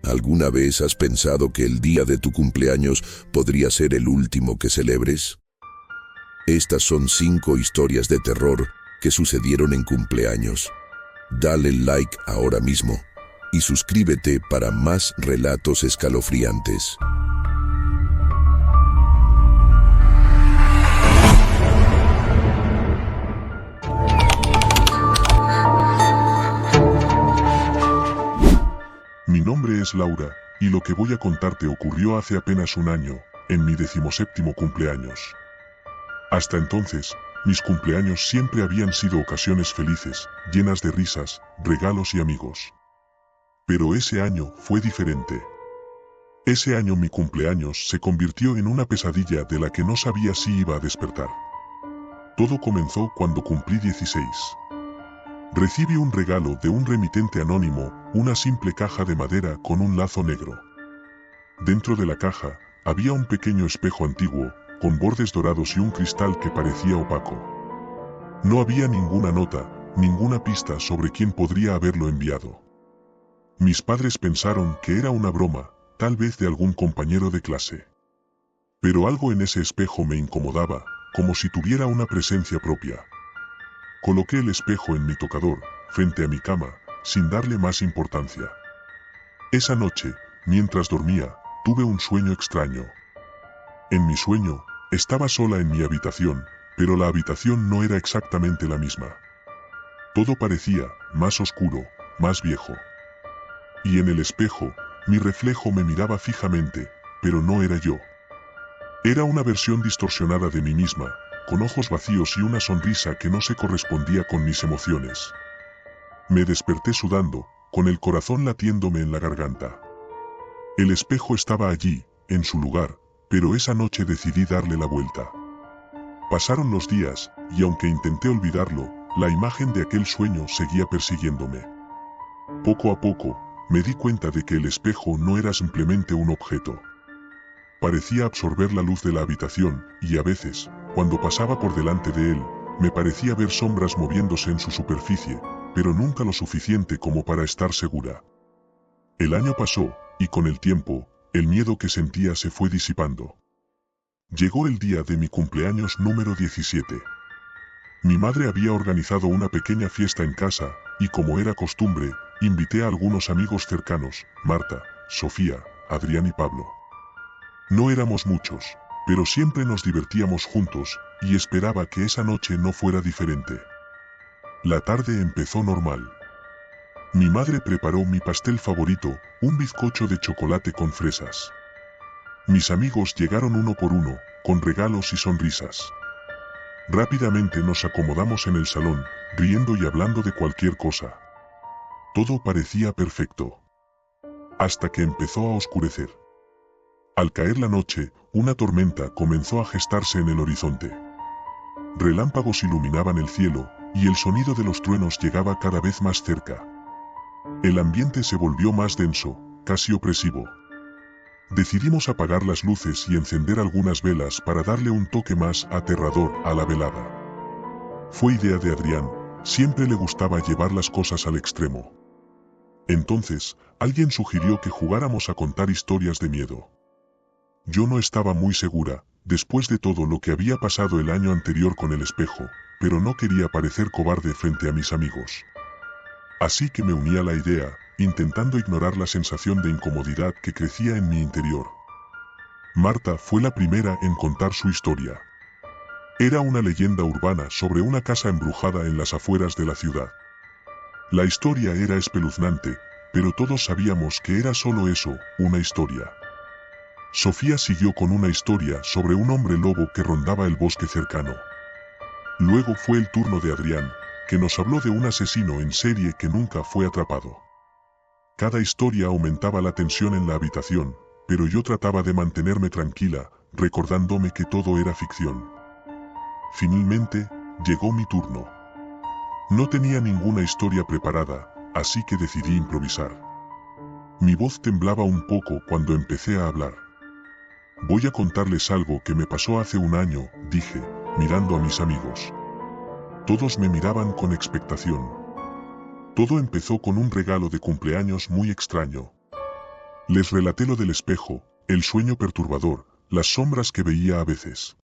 ¿Alguna vez has pensado que el día de tu cumpleaños podría ser el último que celebres? Estas son 5 historias de terror que sucedieron en cumpleaños. Dale like ahora mismo y suscríbete para más relatos escalofriantes. Mi nombre es Laura, y lo que voy a contarte ocurrió hace apenas un año, en mi 17º cumpleaños. Hasta entonces, mis cumpleaños siempre habían sido ocasiones felices, llenas de risas, regalos y amigos. Pero ese año fue diferente. Ese año mi cumpleaños se convirtió en una pesadilla de la que no sabía si iba a despertar. Todo comenzó cuando cumplí 16. Recibí un regalo de un remitente anónimo, una simple caja de madera con un lazo negro. Dentro de la caja, había un pequeño espejo antiguo, con bordes dorados y un cristal que parecía opaco. No había ninguna nota, ninguna pista sobre quién podría haberlo enviado. Mis padres pensaron que era una broma, tal vez de algún compañero de clase. Pero algo en ese espejo me incomodaba, como si tuviera una presencia propia. Coloqué el espejo en mi tocador, frente a mi cama, sin darle más importancia. Esa noche, mientras dormía, tuve un sueño extraño. En mi sueño, estaba sola en mi habitación, pero la habitación no era exactamente la misma. Todo parecía más oscuro, más viejo. Y en el espejo, mi reflejo me miraba fijamente, pero no era yo. Era una versión distorsionada de mí misma, con ojos vacíos y una sonrisa que no se correspondía con mis emociones. Me desperté sudando, con el corazón latiéndome en la garganta. El espejo estaba allí, en su lugar, pero esa noche decidí darle la vuelta. Pasaron los días, y aunque intenté olvidarlo, la imagen de aquel sueño seguía persiguiéndome. Poco a poco, me di cuenta de que el espejo no era simplemente un objeto. Parecía absorber la luz de la habitación, y a veces, cuando pasaba por delante de él, me parecía ver sombras moviéndose en su superficie, pero nunca lo suficiente como para estar segura. El año pasó, y con el tiempo, el miedo que sentía se fue disipando. Llegó el día de mi cumpleaños número 17. Mi madre había organizado una pequeña fiesta en casa, y como era costumbre, invité a algunos amigos cercanos, Marta, Sofía, Adrián y Pablo. No éramos muchos, pero siempre nos divertíamos juntos, y esperaba que esa noche no fuera diferente. La tarde empezó normal. Mi madre preparó mi pastel favorito, un bizcocho de chocolate con fresas. Mis amigos llegaron uno por uno, con regalos y sonrisas. Rápidamente nos acomodamos en el salón, riendo y hablando de cualquier cosa. Todo parecía perfecto. Hasta que empezó a oscurecer. Al caer la noche, una tormenta comenzó a gestarse en el horizonte. Relámpagos iluminaban el cielo, y el sonido de los truenos llegaba cada vez más cerca. El ambiente se volvió más denso, casi opresivo. Decidimos apagar las luces y encender algunas velas para darle un toque más aterrador a la velada. Fue idea de Adrián, siempre le gustaba llevar las cosas al extremo. Entonces, alguien sugirió que jugáramos a contar historias de miedo. Yo no estaba muy segura, después de todo lo que había pasado el año anterior con el espejo, pero no quería parecer cobarde frente a mis amigos. Así que me uní a la idea, intentando ignorar la sensación de incomodidad que crecía en mi interior. Marta fue la primera en contar su historia. Era una leyenda urbana sobre una casa embrujada en las afueras de la ciudad. La historia era espeluznante, pero todos sabíamos que era solo eso, una historia. Sofía siguió con una historia sobre un hombre lobo que rondaba el bosque cercano. Luego fue el turno de Adrián, que nos habló de un asesino en serie que nunca fue atrapado. Cada historia aumentaba la tensión en la habitación, pero yo trataba de mantenerme tranquila, recordándome que todo era ficción. Finalmente, llegó mi turno. No tenía ninguna historia preparada, así que decidí improvisar. Mi voz temblaba un poco cuando empecé a hablar. Voy a contarles algo que me pasó hace un año, dije, mirando a mis amigos. Todos me miraban con expectación. Todo empezó con un regalo de cumpleaños muy extraño. Les relaté lo del espejo, el sueño perturbador, las sombras que veía a veces.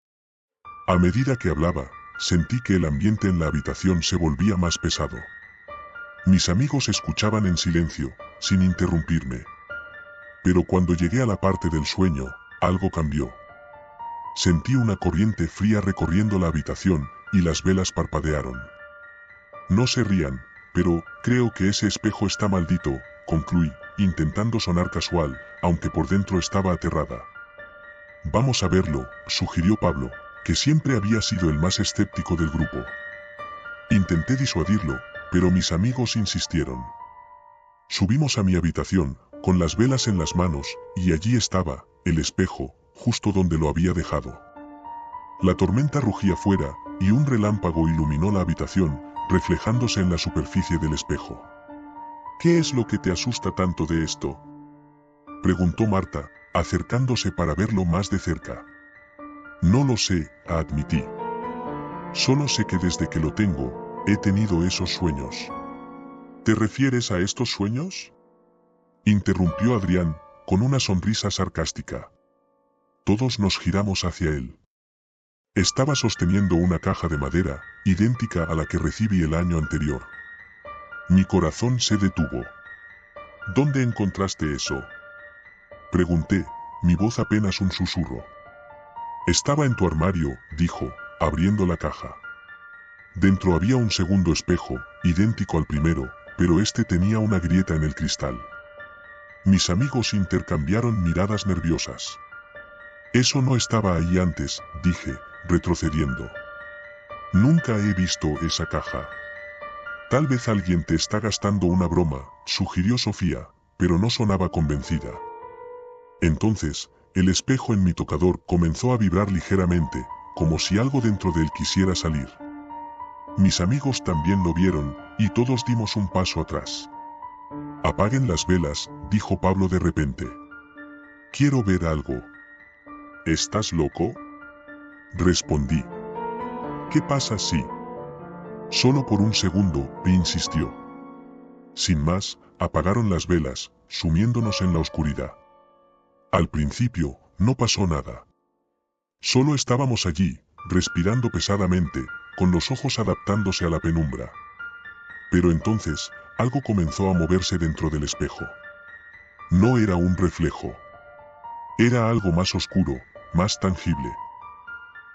A medida que hablaba, sentí que el ambiente en la habitación se volvía más pesado. Mis amigos escuchaban en silencio, sin interrumpirme. Pero cuando llegué a la parte del sueño, algo cambió. Sentí una corriente fría recorriendo la habitación, y las velas parpadearon. No se rían, pero creo que ese espejo está maldito, concluí, intentando sonar casual, aunque por dentro estaba aterrada. Vamos a verlo, sugirió Pablo, que siempre había sido el más escéptico del grupo. Intenté disuadirlo, pero mis amigos insistieron. Subimos a mi habitación, con las velas en las manos, y allí estaba, el espejo, justo donde lo había dejado. La tormenta rugía fuera, y un relámpago iluminó la habitación, reflejándose en la superficie del espejo. ¿Qué es lo que te asusta tanto de esto?, preguntó Marta, acercándose para verlo más de cerca. No lo sé, admití. Solo sé que desde que lo tengo, he tenido esos sueños. ¿Te refieres a estos sueños?, interrumpió Adrián, con una sonrisa sarcástica. Todos nos giramos hacia él. Estaba sosteniendo una caja de madera, idéntica a la que recibí el año anterior. Mi corazón se detuvo. ¿Dónde encontraste eso?, pregunté, mi voz apenas un susurro. Estaba en tu armario, dijo, abriendo la caja. Dentro había un segundo espejo, idéntico al primero, pero este tenía una grieta en el cristal. Mis amigos intercambiaron miradas nerviosas. Eso no estaba ahí antes, dije, retrocediendo. Nunca he visto esa caja. Tal vez alguien te está gastando una broma, sugirió Sofía, pero no sonaba convencida. Entonces, el espejo en mi tocador comenzó a vibrar ligeramente, como si algo dentro de él quisiera salir. Mis amigos también lo vieron, y todos dimos un paso atrás. Apaguen las velas, dijo Pablo de repente. Quiero ver algo. ¿Estás loco?, respondí. ¿Qué pasa si? Solo por un segundo, me insistió. Sin más, apagaron las velas, sumiéndonos en la oscuridad. Al principio, no pasó nada. Solo estábamos allí, respirando pesadamente, con los ojos adaptándose a la penumbra. Pero entonces, algo comenzó a moverse dentro del espejo. No era un reflejo. Era algo más oscuro, más tangible.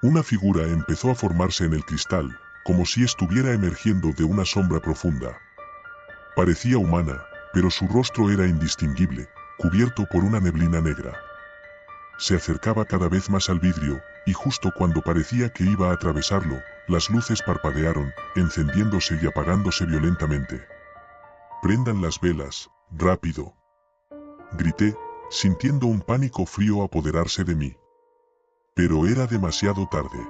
Una figura empezó a formarse en el cristal, como si estuviera emergiendo de una sombra profunda. Parecía humana, pero su rostro era indistinguible, cubierto por una neblina negra. Se acercaba cada vez más al vidrio, y justo cuando parecía que iba a atravesarlo, las luces parpadearon, encendiéndose y apagándose violentamente. «Prendan las velas, rápido», grité, sintiendo un pánico frío apoderarse de mí. Pero era demasiado tarde.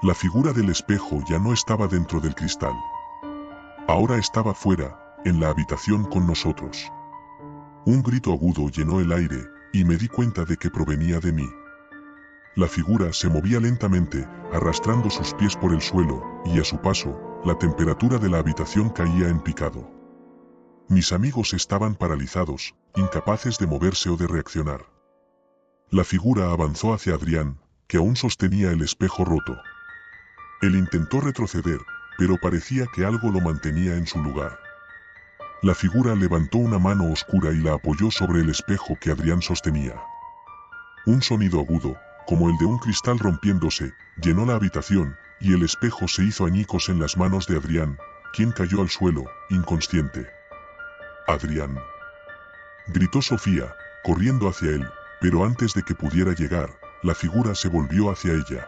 La figura del espejo ya no estaba dentro del cristal. Ahora estaba fuera, en la habitación con nosotros. Un grito agudo llenó el aire, y me di cuenta de que provenía de mí. La figura se movía lentamente, arrastrando sus pies por el suelo, y a su paso, la temperatura de la habitación caía en picado. Mis amigos estaban paralizados, incapaces de moverse o de reaccionar. La figura avanzó hacia Adrián, que aún sostenía el espejo roto. Él intentó retroceder, pero parecía que algo lo mantenía en su lugar. La figura levantó una mano oscura y la apoyó sobre el espejo que Adrián sostenía. Un sonido agudo, como el de un cristal rompiéndose, llenó la habitación, y el espejo se hizo añicos en las manos de Adrián, quien cayó al suelo, inconsciente. «Adrián», gritó Sofía, corriendo hacia él, pero antes de que pudiera llegar, la figura se volvió hacia ella.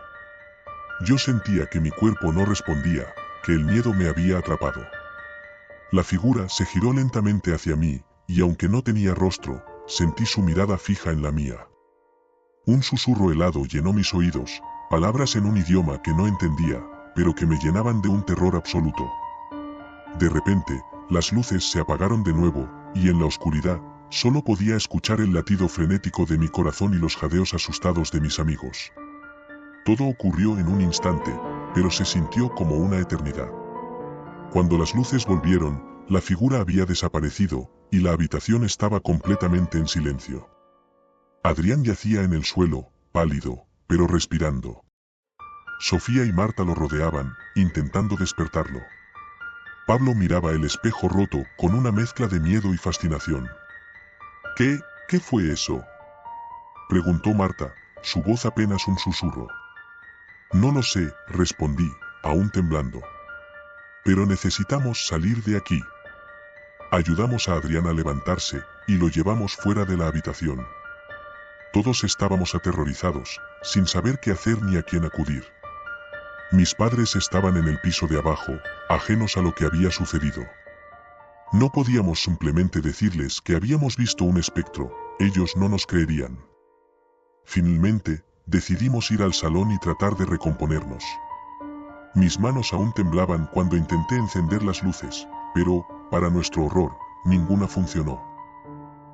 Yo sentía que mi cuerpo no respondía, que el miedo me había atrapado. La figura se giró lentamente hacia mí, y aunque no tenía rostro, sentí su mirada fija en la mía. Un susurro helado llenó mis oídos, palabras en un idioma que no entendía, pero que me llenaban de un terror absoluto. De repente, las luces se apagaron de nuevo, y en la oscuridad, solo podía escuchar el latido frenético de mi corazón y los jadeos asustados de mis amigos. Todo ocurrió en un instante, pero se sintió como una eternidad. Cuando las luces volvieron, la figura había desaparecido, y la habitación estaba completamente en silencio. Adrián yacía en el suelo, pálido, pero respirando. Sofía y Marta lo rodeaban, intentando despertarlo. Pablo miraba el espejo roto con una mezcla de miedo y fascinación. ¿Qué fue eso?, preguntó Marta, su voz apenas un susurro. No lo sé, respondí, aún temblando. Pero necesitamos salir de aquí. Ayudamos a Adrián a levantarse, y lo llevamos fuera de la habitación. Todos estábamos aterrorizados, sin saber qué hacer ni a quién acudir. Mis padres estaban en el piso de abajo, ajenos a lo que había sucedido. No podíamos simplemente decirles que habíamos visto un espectro, ellos no nos creerían. Finalmente, decidimos ir al salón y tratar de recomponernos. Mis manos aún temblaban cuando intenté encender las luces, pero, para nuestro horror, ninguna funcionó.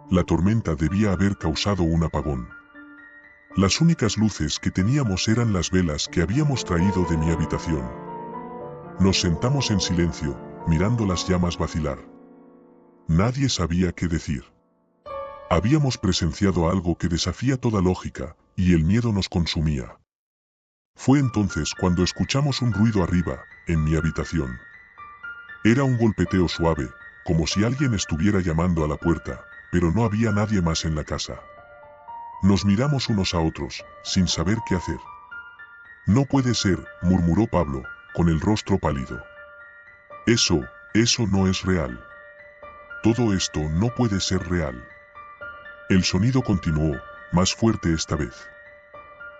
La tormenta debía haber causado un apagón. Las únicas luces que teníamos eran las velas que habíamos traído de mi habitación. Nos sentamos en silencio, mirando las llamas vacilar. Nadie sabía qué decir. Habíamos presenciado algo que desafía toda lógica, y el miedo nos consumía. Fue entonces cuando escuchamos un ruido arriba, en mi habitación. Era un golpeteo suave, como si alguien estuviera llamando a la puerta, pero no había nadie más en la casa. Nos miramos unos a otros, sin saber qué hacer. No puede ser, murmuró Pablo, con el rostro pálido. Eso no es real. Todo esto no puede ser real. El sonido continuó, más fuerte esta vez.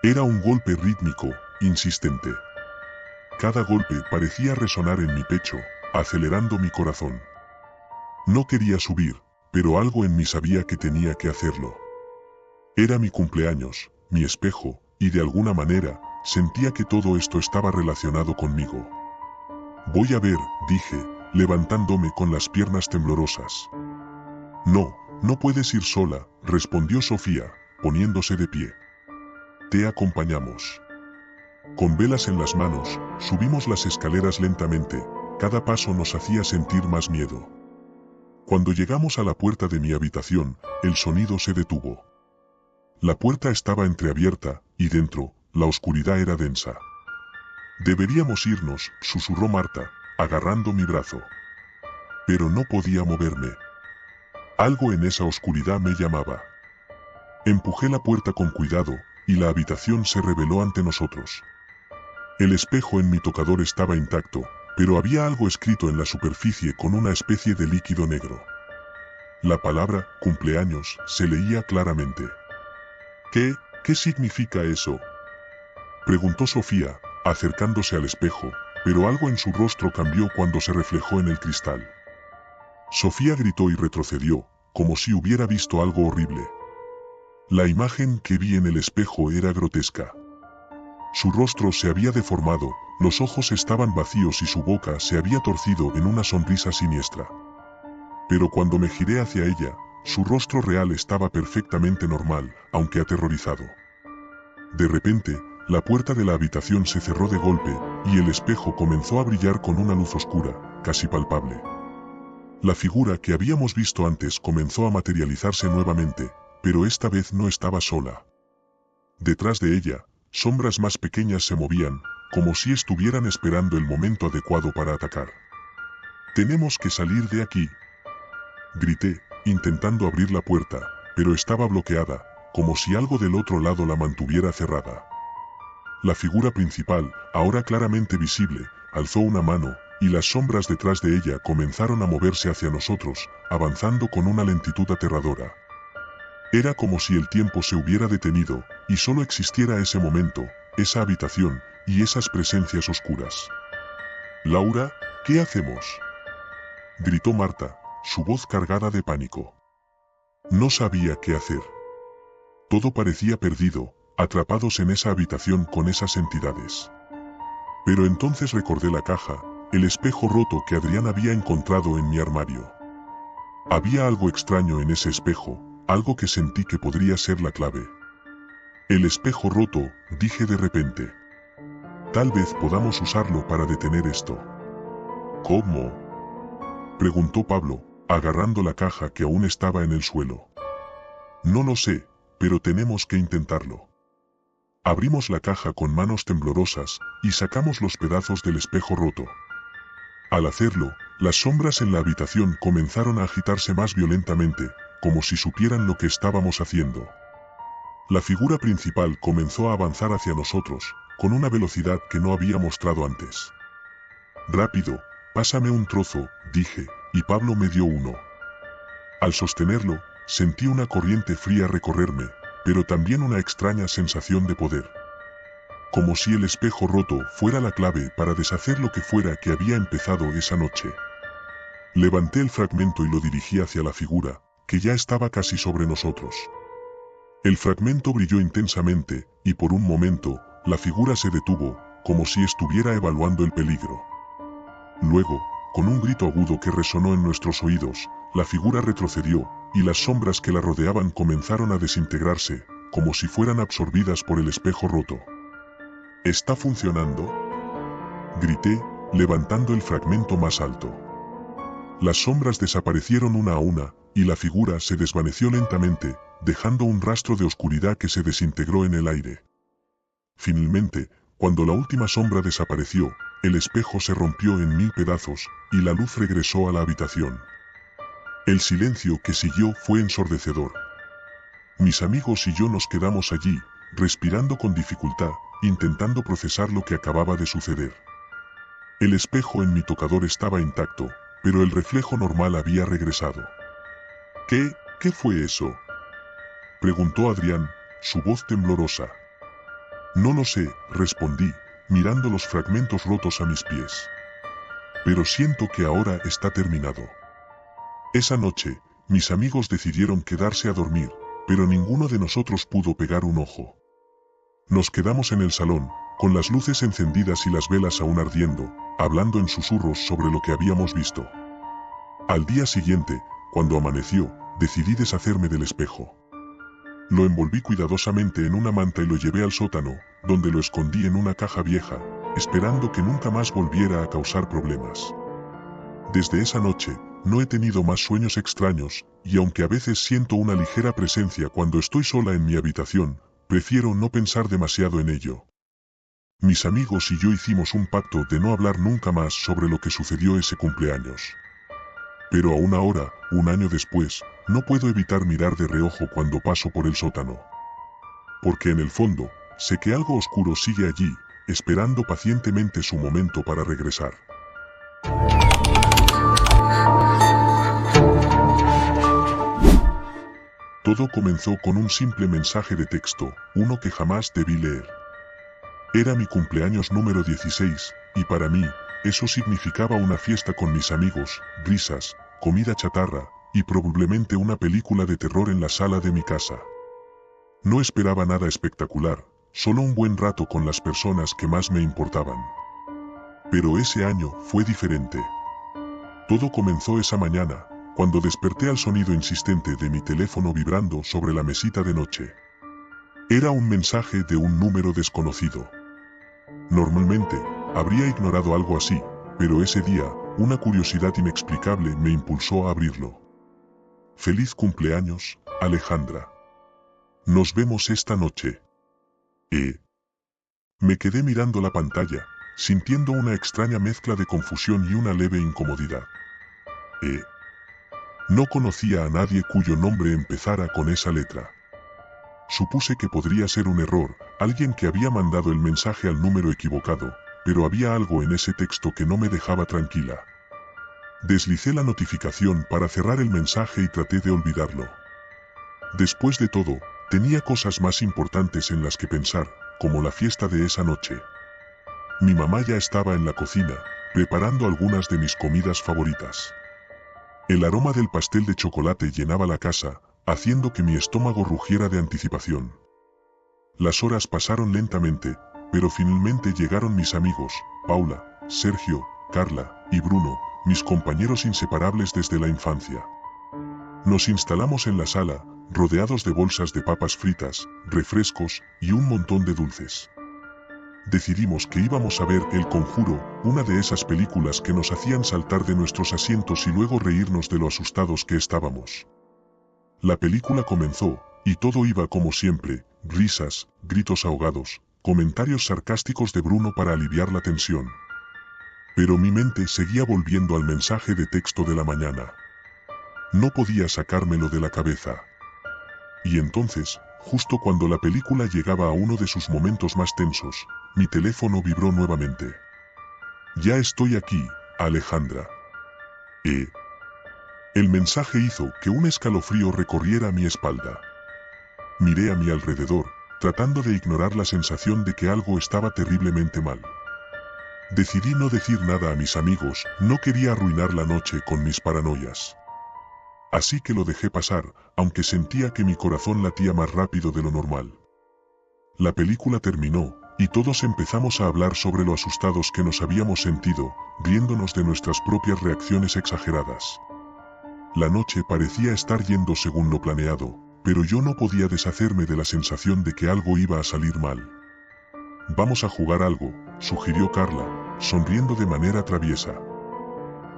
Era un golpe rítmico, insistente. Cada golpe parecía resonar en mi pecho, acelerando mi corazón. No quería subir, pero algo en mí sabía que tenía que hacerlo. Era mi cumpleaños, mi espejo, y de alguna manera, sentía que todo esto estaba relacionado conmigo. Voy a ver, dije, levantándome con las piernas temblorosas. No puedes ir sola, respondió Sofía, poniéndose de pie. Te acompañamos. Con velas en las manos, subimos las escaleras lentamente, cada paso nos hacía sentir más miedo. Cuando llegamos a la puerta de mi habitación, el sonido se detuvo. La puerta estaba entreabierta, y dentro, la oscuridad era densa. Deberíamos irnos, susurró Marta, agarrando mi brazo. Pero no podía moverme. Algo en esa oscuridad me llamaba. Empujé la puerta con cuidado, y la habitación se reveló ante nosotros. El espejo en mi tocador estaba intacto, pero había algo escrito en la superficie con una especie de líquido negro. La palabra, cumpleaños, se leía claramente. ¿Qué significa eso?, preguntó Sofía, acercándose al espejo, pero algo en su rostro cambió cuando se reflejó en el cristal. Sofía gritó y retrocedió, como si hubiera visto algo horrible. La imagen que vi en el espejo era grotesca. Su rostro se había deformado, los ojos estaban vacíos y su boca se había torcido en una sonrisa siniestra. Pero cuando me giré hacia ella, su rostro real estaba perfectamente normal, aunque aterrorizado. De repente, la puerta de la habitación se cerró de golpe, y el espejo comenzó a brillar con una luz oscura, casi palpable. La figura que habíamos visto antes comenzó a materializarse nuevamente, pero esta vez no estaba sola. Detrás de ella, sombras más pequeñas se movían, como si estuvieran esperando el momento adecuado para atacar. «Tenemos que salir de aquí», grité, intentando abrir la puerta, pero estaba bloqueada, como si algo del otro lado la mantuviera cerrada. La figura principal, ahora claramente visible, alzó una mano, y las sombras detrás de ella comenzaron a moverse hacia nosotros, avanzando con una lentitud aterradora. Era como si el tiempo se hubiera detenido, y solo existiera ese momento, esa habitación, y esas presencias oscuras. «Laura, ¿qué hacemos?», gritó Marta, su voz cargada de pánico. No sabía qué hacer. Todo parecía perdido, atrapados en esa habitación con esas entidades. Pero entonces recordé la caja, el espejo roto que Adrián había encontrado en mi armario. Había algo extraño en ese espejo, algo que sentí que podría ser la clave. «El espejo roto», dije de repente. «Tal vez podamos usarlo para detener esto». «¿Cómo?», preguntó Pablo, agarrando la caja que aún estaba en el suelo. No lo sé, pero tenemos que intentarlo. Abrimos la caja con manos temblorosas y sacamos los pedazos del espejo roto. Al hacerlo, las sombras en la habitación comenzaron a agitarse más violentamente, como si supieran lo que estábamos haciendo. La figura principal comenzó a avanzar hacia nosotros, con una velocidad que no había mostrado antes. «Rápido, pásame un trozo», dije, y Pablo me dio uno. Al sostenerlo, sentí una corriente fría recorrerme, pero también una extraña sensación de poder. Como si el espejo roto fuera la clave para deshacer lo que fuera que había empezado esa noche. Levanté el fragmento y lo dirigí hacia la figura, que ya estaba casi sobre nosotros. El fragmento brilló intensamente, y por un momento, la figura se detuvo, como si estuviera evaluando el peligro. Luego, con un grito agudo que resonó en nuestros oídos, la figura retrocedió, y las sombras que la rodeaban comenzaron a desintegrarse, como si fueran absorbidas por el espejo roto. «¿Está funcionando?», grité, levantando el fragmento más alto. Las sombras desaparecieron una a una, y la figura se desvaneció lentamente, dejando un rastro de oscuridad que se desintegró en el aire. Finalmente, cuando la última sombra desapareció, el espejo se rompió en 1000 pedazos, y la luz regresó a la habitación. El silencio que siguió fue ensordecedor. Mis amigos y yo nos quedamos allí, respirando con dificultad, intentando procesar lo que acababa de suceder. El espejo en mi tocador estaba intacto, pero el reflejo normal había regresado. ¿Qué fue eso?, preguntó Adrián, su voz temblorosa. No lo sé, respondí, mirando los fragmentos rotos a mis pies. Pero siento que ahora está terminado. Esa noche, mis amigos decidieron quedarse a dormir, pero ninguno de nosotros pudo pegar un ojo. Nos quedamos en el salón, con las luces encendidas y las velas aún ardiendo, hablando en susurros sobre lo que habíamos visto. Al día siguiente, cuando amaneció, decidí deshacerme del espejo. Lo envolví cuidadosamente en una manta y lo llevé al sótano, donde lo escondí en una caja vieja, esperando que nunca más volviera a causar problemas. Desde esa noche, no he tenido más sueños extraños, y aunque a veces siento una ligera presencia cuando estoy sola en mi habitación, prefiero no pensar demasiado en ello. Mis amigos y yo hicimos un pacto de no hablar nunca más sobre lo que sucedió ese cumpleaños. Pero aún ahora, un año después, no puedo evitar mirar de reojo cuando paso por el sótano. Porque en el fondo, sé que algo oscuro sigue allí, esperando pacientemente su momento para regresar. Todo comenzó con un simple mensaje de texto, uno que jamás debí leer. Era mi cumpleaños número 16, y para mí, eso significaba una fiesta con mis amigos, risas, comida chatarra, y probablemente una película de terror en la sala de mi casa. No esperaba nada espectacular, solo un buen rato con las personas que más me importaban. Pero ese año fue diferente. Todo comenzó esa mañana, cuando desperté al sonido insistente de mi teléfono vibrando sobre la mesita de noche. Era un mensaje de un número desconocido. Normalmente, habría ignorado algo así, pero ese día, una curiosidad inexplicable me impulsó a abrirlo. «Feliz cumpleaños, Alejandra. Nos vemos esta noche». Me quedé mirando la pantalla, sintiendo una extraña mezcla de confusión y una leve incomodidad. No conocía a nadie cuyo nombre empezara con esa letra. Supuse que podría ser un error, alguien que había mandado el mensaje al número equivocado, pero había algo en ese texto que no me dejaba tranquila. Deslicé la notificación para cerrar el mensaje y traté de olvidarlo. Después de todo, tenía cosas más importantes en las que pensar, como la fiesta de esa noche. Mi mamá ya estaba en la cocina, preparando algunas de mis comidas favoritas. El aroma del pastel de chocolate llenaba la casa, haciendo que mi estómago rugiera de anticipación. Las horas pasaron lentamente, pero finalmente llegaron mis amigos, Paula, Sergio, Carla y Bruno, mis compañeros inseparables desde la infancia. Nos instalamos en la sala, rodeados de bolsas de papas fritas, refrescos y un montón de dulces. decidimos que íbamos a ver El Conjuro, una de esas películas que nos hacían saltar de nuestros asientos y luego reírnos de lo asustados que estábamos. La película comenzó, y todo iba como siempre, risas, gritos ahogados, comentarios sarcásticos de Bruno para aliviar la tensión. Pero mi mente seguía volviendo al mensaje de texto de la mañana. No podía sacármelo de la cabeza. Y entonces, justo cuando la película llegaba a uno de sus momentos más tensos, mi teléfono vibró nuevamente. Ya estoy aquí, Alejandra. El mensaje hizo que un escalofrío recorriera mi espalda. Miré a mi alrededor, tratando de ignorar la sensación de que algo estaba terriblemente mal. Decidí no decir nada a mis amigos, no quería arruinar la noche con mis paranoias. Así que lo dejé pasar, aunque sentía que mi corazón latía más rápido de lo normal. La película terminó, y todos empezamos a hablar sobre lo asustados que nos habíamos sentido, riéndonos de nuestras propias reacciones exageradas. La noche parecía estar yendo según lo planeado, pero yo no podía deshacerme de la sensación de que algo iba a salir mal. «Vamos a jugar algo», sugirió Carla, sonriendo de manera traviesa.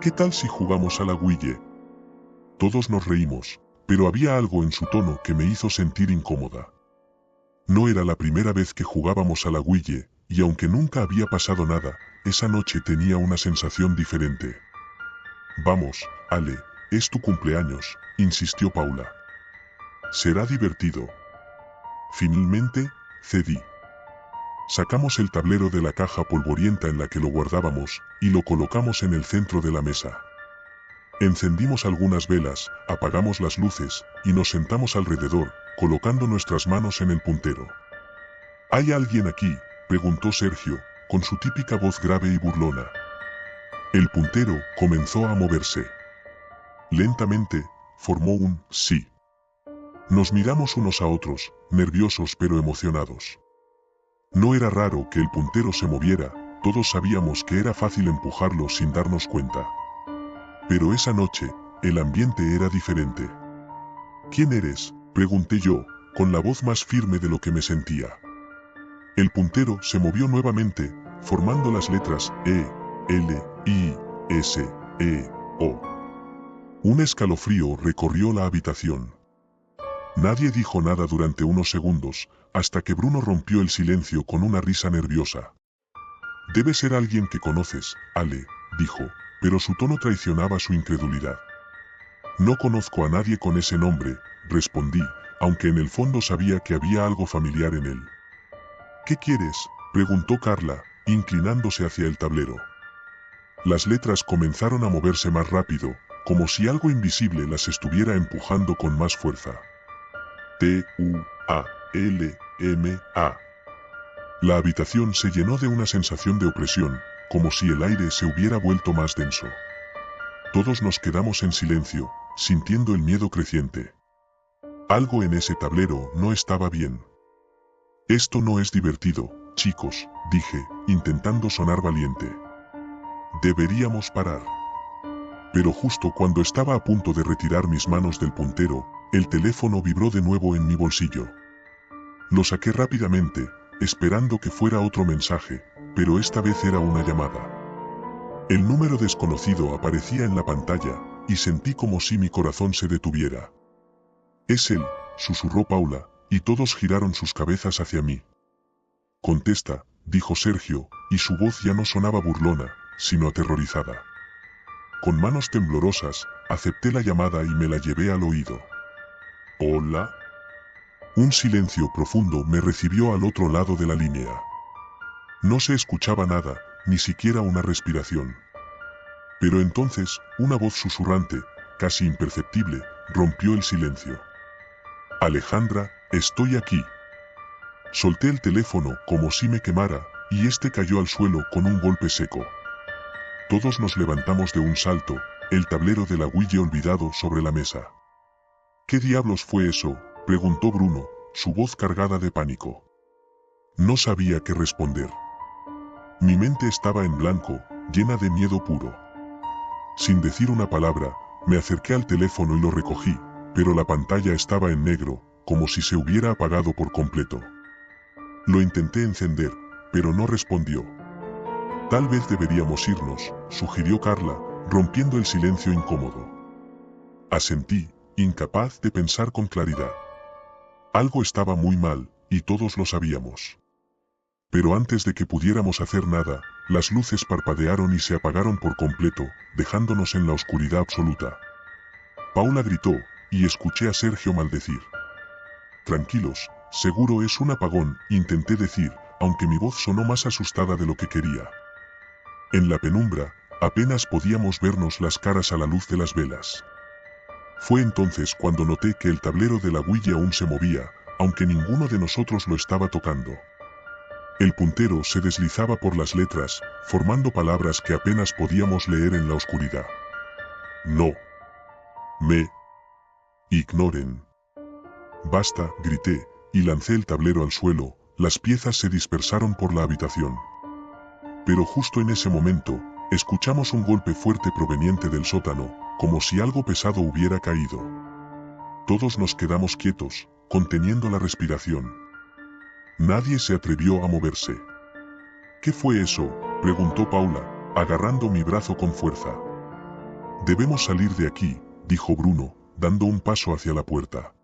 «¿Qué tal si jugamos a la Ouija?» Todos nos reímos, pero había algo en su tono que me hizo sentir incómoda. No era la primera vez que jugábamos a la Ouija, y aunque nunca había pasado nada, esa noche tenía una sensación diferente. «Vamos, Ale, es tu cumpleaños», insistió Paula. «Será divertido». Finalmente, cedí. Sacamos el tablero de la caja polvorienta en la que lo guardábamos, y lo colocamos en el centro de la mesa. Encendimos algunas velas, apagamos las luces, y nos sentamos alrededor, colocando nuestras manos en el puntero. «¿Hay alguien aquí?», preguntó Sergio, con su típica voz grave y burlona. El puntero comenzó a moverse. Lentamente, formó un sí. Nos miramos unos a otros, nerviosos pero emocionados. No era raro que el puntero se moviera, todos sabíamos que era fácil empujarlo sin darnos cuenta. Pero esa noche, el ambiente era diferente. «¿Quién eres?», pregunté yo, con la voz más firme de lo que me sentía. El puntero se movió nuevamente, formando las letras E, L, I, S, E, O. Un escalofrío recorrió la habitación. Nadie dijo nada durante unos segundos, hasta que Bruno rompió el silencio con una risa nerviosa. «Debe ser alguien que conoces, Ale», dijo, pero su tono traicionaba su incredulidad. «No conozco a nadie con ese nombre», respondí, aunque en el fondo sabía que había algo familiar en él. «¿Qué quieres?», preguntó Carla, inclinándose hacia el tablero. Las letras comenzaron a moverse más rápido, como si algo invisible las estuviera empujando con más fuerza. T-U-A-L-M-A. La habitación se llenó de una sensación de opresión, como si el aire se hubiera vuelto más denso. Todos nos quedamos en silencio, sintiendo el miedo creciente. Algo en ese tablero no estaba bien. «Esto no es divertido, chicos», dije, intentando sonar valiente. «Deberíamos parar». Pero justo cuando estaba a punto de retirar mis manos del puntero, el teléfono vibró de nuevo en mi bolsillo. Lo saqué rápidamente, esperando que fuera otro mensaje, pero esta vez era una llamada. El número desconocido aparecía en la pantalla, y sentí como si mi corazón se detuviera. «Es él», susurró Paula, y todos giraron sus cabezas hacia mí. «Contesta», dijo Sergio, y su voz ya no sonaba burlona, sino aterrorizada. Con manos temblorosas, acepté la llamada y me la llevé al oído. «¿Hola?». Un silencio profundo me recibió al otro lado de la línea. No se escuchaba nada, ni siquiera una respiración. Pero entonces, una voz susurrante, casi imperceptible, rompió el silencio. «Alejandra, estoy aquí». Solté el teléfono como si me quemara, y este cayó al suelo con un golpe seco. Todos nos levantamos de un salto, el tablero de la Ouija olvidado sobre la mesa. «¿Qué diablos fue eso?», preguntó Bruno, su voz cargada de pánico. No sabía qué responder. Mi mente estaba en blanco, llena de miedo puro. Sin decir una palabra, me acerqué al teléfono y lo recogí, pero la pantalla estaba en negro, como si se hubiera apagado por completo. Lo intenté encender, pero no respondió. Tal vez deberíamos irnos, sugirió Carla, rompiendo el silencio incómodo. Asentí, incapaz de pensar con claridad. Algo estaba muy mal, y todos lo sabíamos. Pero antes de que pudiéramos hacer nada, las luces parpadearon y se apagaron por completo, dejándonos en la oscuridad absoluta. Paula gritó, y escuché a Sergio maldecir. Tranquilos, seguro es un apagón, intenté decir, aunque mi voz sonó más asustada de lo que quería. En la penumbra, apenas podíamos vernos las caras a la luz de las velas. Fue entonces cuando noté que el tablero de la Ouija aún se movía, aunque ninguno de nosotros lo estaba tocando. El puntero se deslizaba por las letras, formando palabras que apenas podíamos leer en la oscuridad. No. Me. Ignoren. Basta, grité, y lancé el tablero al suelo, las piezas se dispersaron por la habitación. Pero justo en ese momento, escuchamos un golpe fuerte proveniente del sótano, como si algo pesado hubiera caído. Todos nos quedamos quietos, conteniendo la respiración. Nadie se atrevió a moverse. ¿Qué fue eso?, preguntó Paula, agarrando mi brazo con fuerza. Debemos salir de aquí, dijo Bruno, dando un paso hacia la puerta.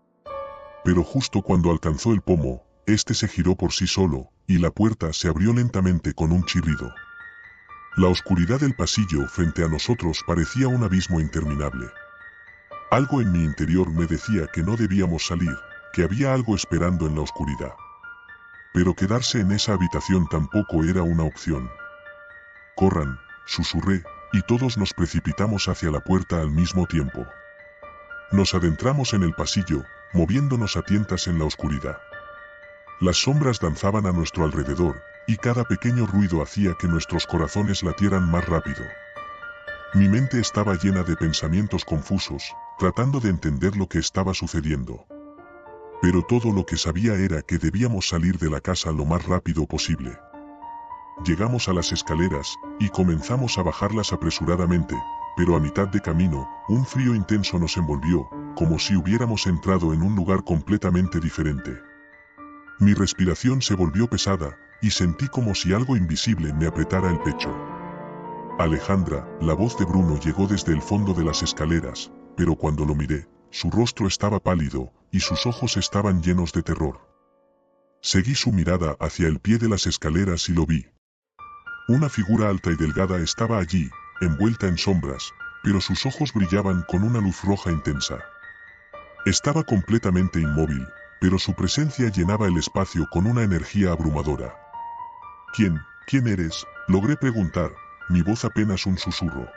Pero justo cuando alcanzó el pomo, este se giró por sí solo, y la puerta se abrió lentamente con un chirrido. La oscuridad del pasillo frente a nosotros parecía un abismo interminable. Algo en mi interior me decía que no debíamos salir, que había algo esperando en la oscuridad. Pero quedarse en esa habitación tampoco era una opción. «Corran», susurré, y todos nos precipitamos hacia la puerta al mismo tiempo. Nos adentramos en el pasillo, moviéndonos a tientas en la oscuridad. Las sombras danzaban a nuestro alrededor, y cada pequeño ruido hacía que nuestros corazones latieran más rápido. Mi mente estaba llena de pensamientos confusos, tratando de entender lo que estaba sucediendo. Pero todo lo que sabía era que debíamos salir de la casa lo más rápido posible. Llegamos a las escaleras, y comenzamos a bajarlas apresuradamente, pero a mitad de camino, un frío intenso nos envolvió, como si hubiéramos entrado en un lugar completamente diferente. Mi respiración se volvió pesada, y sentí como si algo invisible me apretara el pecho. Alejandra, la voz de Bruno llegó desde el fondo de las escaleras, pero cuando lo miré, su rostro estaba pálido, y sus ojos estaban llenos de terror. Seguí su mirada hacia el pie de las escaleras y lo vi. Una figura alta y delgada estaba allí, envuelta en sombras, pero sus ojos brillaban con una luz roja intensa. Estaba completamente inmóvil, pero su presencia llenaba el espacio con una energía abrumadora. ¿Quién eres?, logré preguntar, mi voz apenas un susurro.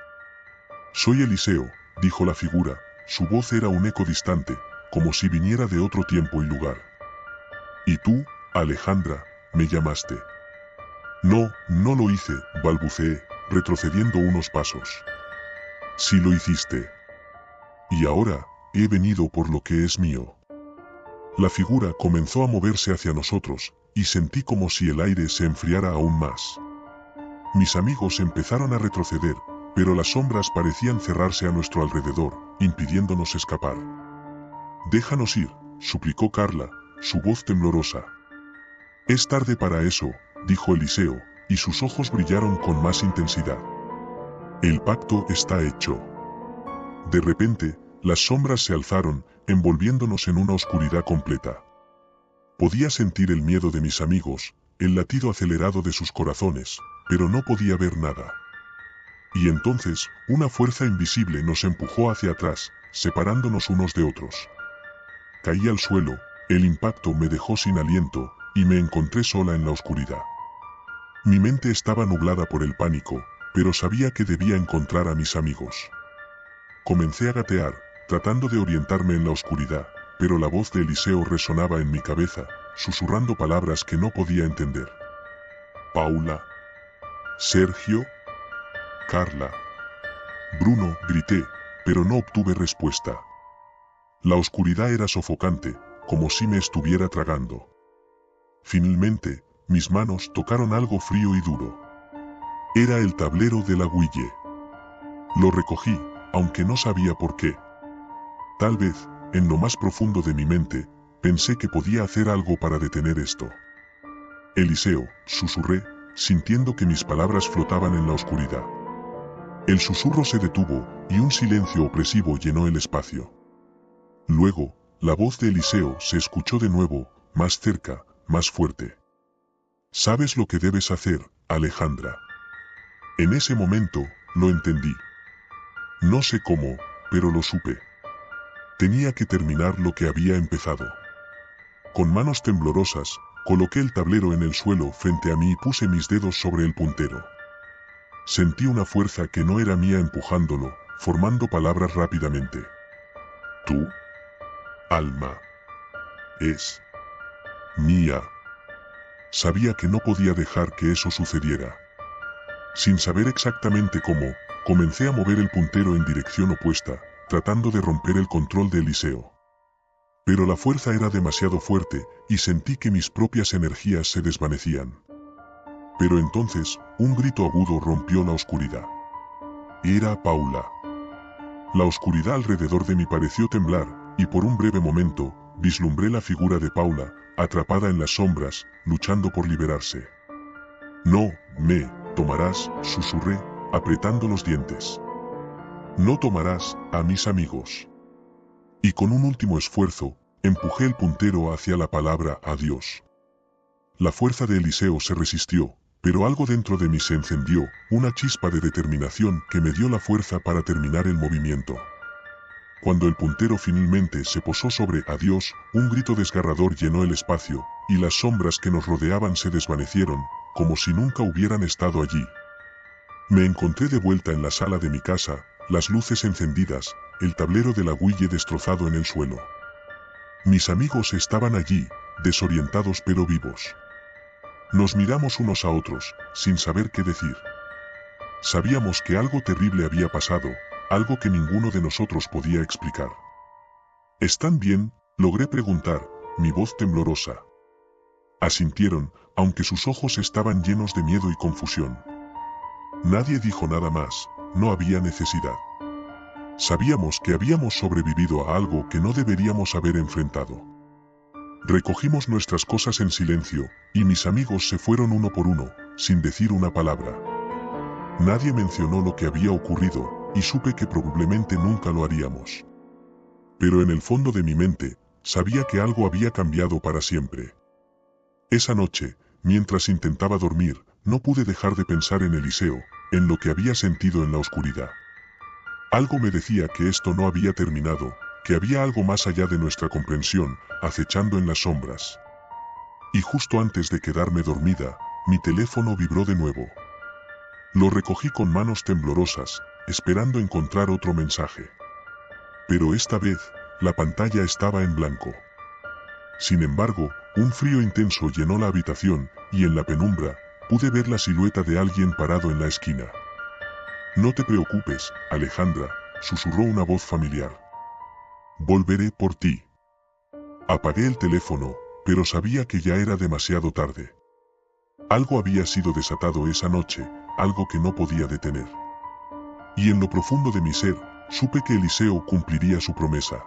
Soy Eliseo, dijo la figura, su voz era un eco distante, como si viniera de otro tiempo y lugar. Y tú, Alejandra, me llamaste. No lo hice, balbuceé, retrocediendo unos pasos. Sí lo hiciste. Y ahora, he venido por lo que es mío. La figura comenzó a moverse hacia nosotros, y sentí como si el aire se enfriara aún más. Mis amigos empezaron a retroceder, pero las sombras parecían cerrarse a nuestro alrededor, impidiéndonos escapar. Déjanos ir, suplicó Carla, su voz temblorosa. Es tarde para eso, dijo Eliseo, y sus ojos brillaron con más intensidad. El pacto está hecho. De repente, las sombras se alzaron, envolviéndonos en una oscuridad completa. Podía sentir el miedo de mis amigos, el latido acelerado de sus corazones, pero no podía ver nada. Y entonces, una fuerza invisible nos empujó hacia atrás, separándonos unos de otros. Caí al suelo, el impacto me dejó sin aliento, y me encontré sola en la oscuridad. Mi mente estaba nublada por el pánico, pero sabía que debía encontrar a mis amigos. Comencé a gatear, tratando de orientarme en la oscuridad, pero la voz de Eliseo resonaba en mi cabeza, susurrando palabras que no podía entender. Paula. Sergio. Carla. Bruno, grité, pero no obtuve respuesta. La oscuridad era sofocante, como si me estuviera tragando. Finalmente, mis manos tocaron algo frío y duro. Era el tablero de la Ouija. Lo recogí, aunque no sabía por qué. Tal vez, en lo más profundo de mi mente, pensé que podía hacer algo para detener esto. Eliseo, susurré, sintiendo que mis palabras flotaban en la oscuridad. El susurro se detuvo, y un silencio opresivo llenó el espacio. Luego, la voz de Eliseo se escuchó de nuevo, más cerca, más fuerte. «¿Sabes lo que debes hacer, Alejandra?» En ese momento, lo entendí. No sé cómo, pero lo supe. Tenía que terminar lo que había empezado. Con manos temblorosas, coloqué el tablero en el suelo frente a mí y puse mis dedos sobre el puntero. Sentí una fuerza que no era mía empujándolo, formando palabras rápidamente. «Tú, Alma, es mía». Sabía que no podía dejar que eso sucediera. Sin saber exactamente cómo, comencé a mover el puntero en dirección opuesta, tratando de romper el control de Eliseo. Pero la fuerza era demasiado fuerte, y sentí que mis propias energías se desvanecían. Pero entonces, un grito agudo rompió la oscuridad. Era Paula. La oscuridad alrededor de mí pareció temblar, y por un breve momento, vislumbré la figura de Paula, atrapada en las sombras, luchando por liberarse. «No me tomarás», susurré, apretando los dientes. «No tomarás a mis amigos». Y con un último esfuerzo, empujé el puntero hacia la palabra adiós. La fuerza de Eliseo se resistió, pero algo dentro de mí se encendió, una chispa de determinación que me dio la fuerza para terminar el movimiento. Cuando el puntero finalmente se posó sobre adiós, un grito desgarrador llenó el espacio, y las sombras que nos rodeaban se desvanecieron, como si nunca hubieran estado allí. Me encontré de vuelta en la sala de mi casa, las luces encendidas, el tablero de la Ouija destrozado en el suelo. Mis amigos estaban allí, desorientados pero vivos. Nos miramos unos a otros, sin saber qué decir. Sabíamos que algo terrible había pasado, algo que ninguno de nosotros podía explicar. «¿Están bien?», logré preguntar, mi voz temblorosa. Asintieron, aunque sus ojos estaban llenos de miedo y confusión. Nadie dijo nada más, no había necesidad. Sabíamos que habíamos sobrevivido a algo que no deberíamos haber enfrentado. Recogimos nuestras cosas en silencio, y mis amigos se fueron uno por uno, sin decir una palabra. Nadie mencionó lo que había ocurrido, y supe que probablemente nunca lo haríamos. Pero en el fondo de mi mente, sabía que algo había cambiado para siempre. Esa noche, mientras intentaba dormir, no pude dejar de pensar en Eliseo, en lo que había sentido en la oscuridad. Algo me decía que esto no había terminado, que había algo más allá de nuestra comprensión, acechando en las sombras. Y justo antes de quedarme dormida, mi teléfono vibró de nuevo. Lo recogí con manos temblorosas, esperando encontrar otro mensaje. Pero esta vez, la pantalla estaba en blanco. Sin embargo, un frío intenso llenó la habitación, y en la penumbra, pude ver la silueta de alguien parado en la esquina. «No te preocupes, Alejandra», susurró una voz familiar. «Volveré por ti». Apagué el teléfono, pero sabía que ya era demasiado tarde. Algo había sido desatado esa noche, algo que no podía detener. Y en lo profundo de mi ser, supe que Eliseo cumpliría su promesa.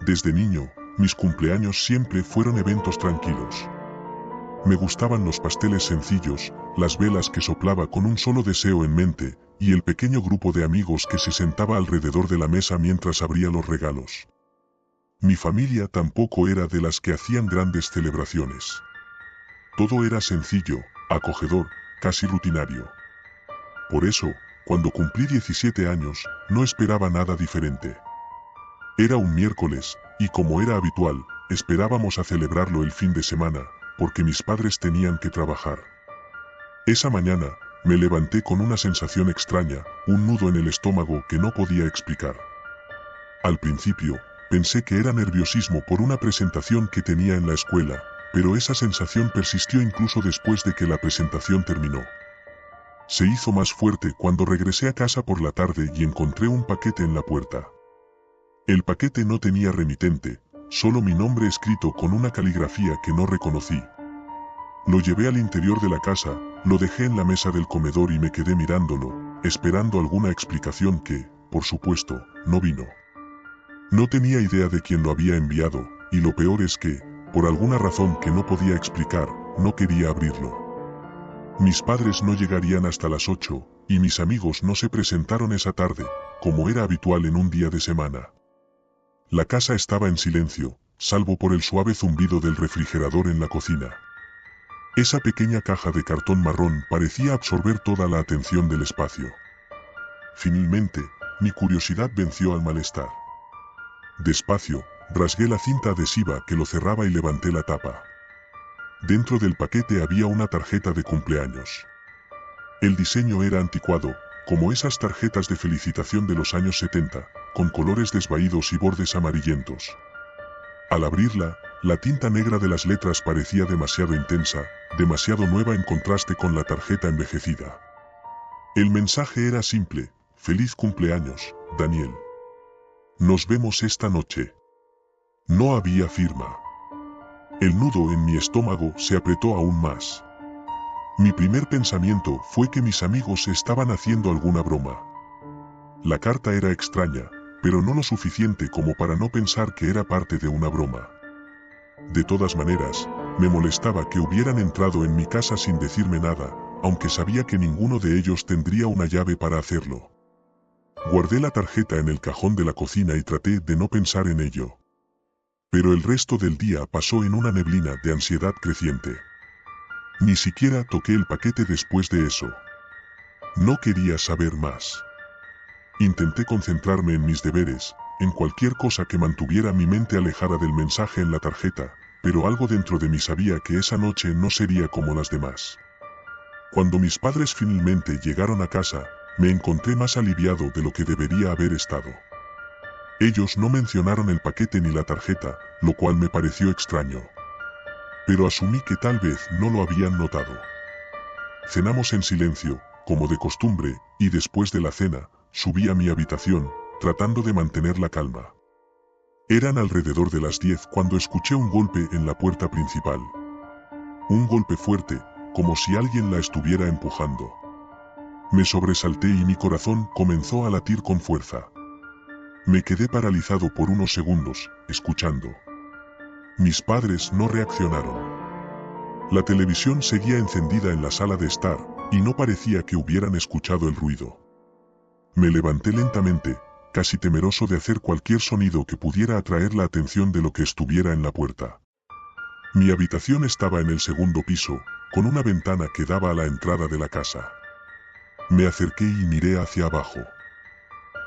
Desde niño, mis cumpleaños siempre fueron eventos tranquilos. Me gustaban los pasteles sencillos, las velas que soplaba con un solo deseo en mente, y el pequeño grupo de amigos que se sentaba alrededor de la mesa mientras abría los regalos. Mi familia tampoco era de las que hacían grandes celebraciones. Todo era sencillo, acogedor, casi rutinario. Por eso, cuando cumplí 17 años, no esperaba nada diferente. Era un miércoles, y como era habitual, esperábamos a celebrarlo el fin de semana, porque mis padres tenían que trabajar. Esa mañana, me levanté con una sensación extraña, un nudo en el estómago que no podía explicar. Al principio, pensé que era nerviosismo por una presentación que tenía en la escuela, pero esa sensación persistió incluso después de que la presentación terminó. Se hizo más fuerte cuando regresé a casa por la tarde y encontré un paquete en la puerta. El paquete no tenía remitente, solo mi nombre escrito con una caligrafía que no reconocí. Lo llevé al interior de la casa, lo dejé en la mesa del comedor y me quedé mirándolo, esperando alguna explicación que, por supuesto, no vino. No tenía idea de quién lo había enviado, y lo peor es que, por alguna razón que no podía explicar, no quería abrirlo. Mis padres no llegarían hasta las 8, y mis amigos no se presentaron esa tarde, como era habitual en un día de semana. La casa estaba en silencio, salvo por el suave zumbido del refrigerador en la cocina. Esa pequeña caja de cartón marrón parecía absorber toda la atención del espacio. Finalmente, mi curiosidad venció al malestar. Despacio, rasgué la cinta adhesiva que lo cerraba y levanté la tapa. Dentro del paquete había una tarjeta de cumpleaños. El diseño era anticuado, como esas tarjetas de felicitación de los años 70, con colores desvaídos y bordes amarillentos. Al abrirla, la tinta negra de las letras parecía demasiado intensa, demasiado nueva en contraste con la tarjeta envejecida. El mensaje era simple: feliz cumpleaños, Daniel. Nos vemos esta noche. No había firma. El nudo en mi estómago se apretó aún más. Mi primer pensamiento fue que mis amigos estaban haciendo alguna broma. La carta era extraña, pero no lo suficiente como para no pensar que era parte de una broma. De todas maneras, me molestaba que hubieran entrado en mi casa sin decirme nada, aunque sabía que ninguno de ellos tendría una llave para hacerlo. Guardé la tarjeta en el cajón de la cocina y traté de no pensar en ello. Pero el resto del día pasó en una neblina de ansiedad creciente. Ni siquiera toqué el paquete después de eso. No quería saber más. Intenté concentrarme en mis deberes, en cualquier cosa que mantuviera mi mente alejada del mensaje en la tarjeta, pero algo dentro de mí sabía que esa noche no sería como las demás. Cuando mis padres finalmente llegaron a casa, me encontré más aliviado de lo que debería haber estado. Ellos no mencionaron el paquete ni la tarjeta, lo cual me pareció extraño. Pero asumí que tal vez no lo habían notado. Cenamos en silencio, como de costumbre, y después de la cena, subí a mi habitación, tratando de mantener la calma. Eran alrededor de las 10 cuando escuché un golpe en la puerta principal. Un golpe fuerte, como si alguien la estuviera empujando. Me sobresalté y mi corazón comenzó a latir con fuerza. Me quedé paralizado por unos segundos, escuchando. Mis padres no reaccionaron. La televisión seguía encendida en la sala de estar, y no parecía que hubieran escuchado el ruido. Me levanté lentamente, casi temeroso de hacer cualquier sonido que pudiera atraer la atención de lo que estuviera en la puerta. Mi habitación estaba en el segundo piso, con una ventana que daba a la entrada de la casa. Me acerqué y miré hacia abajo.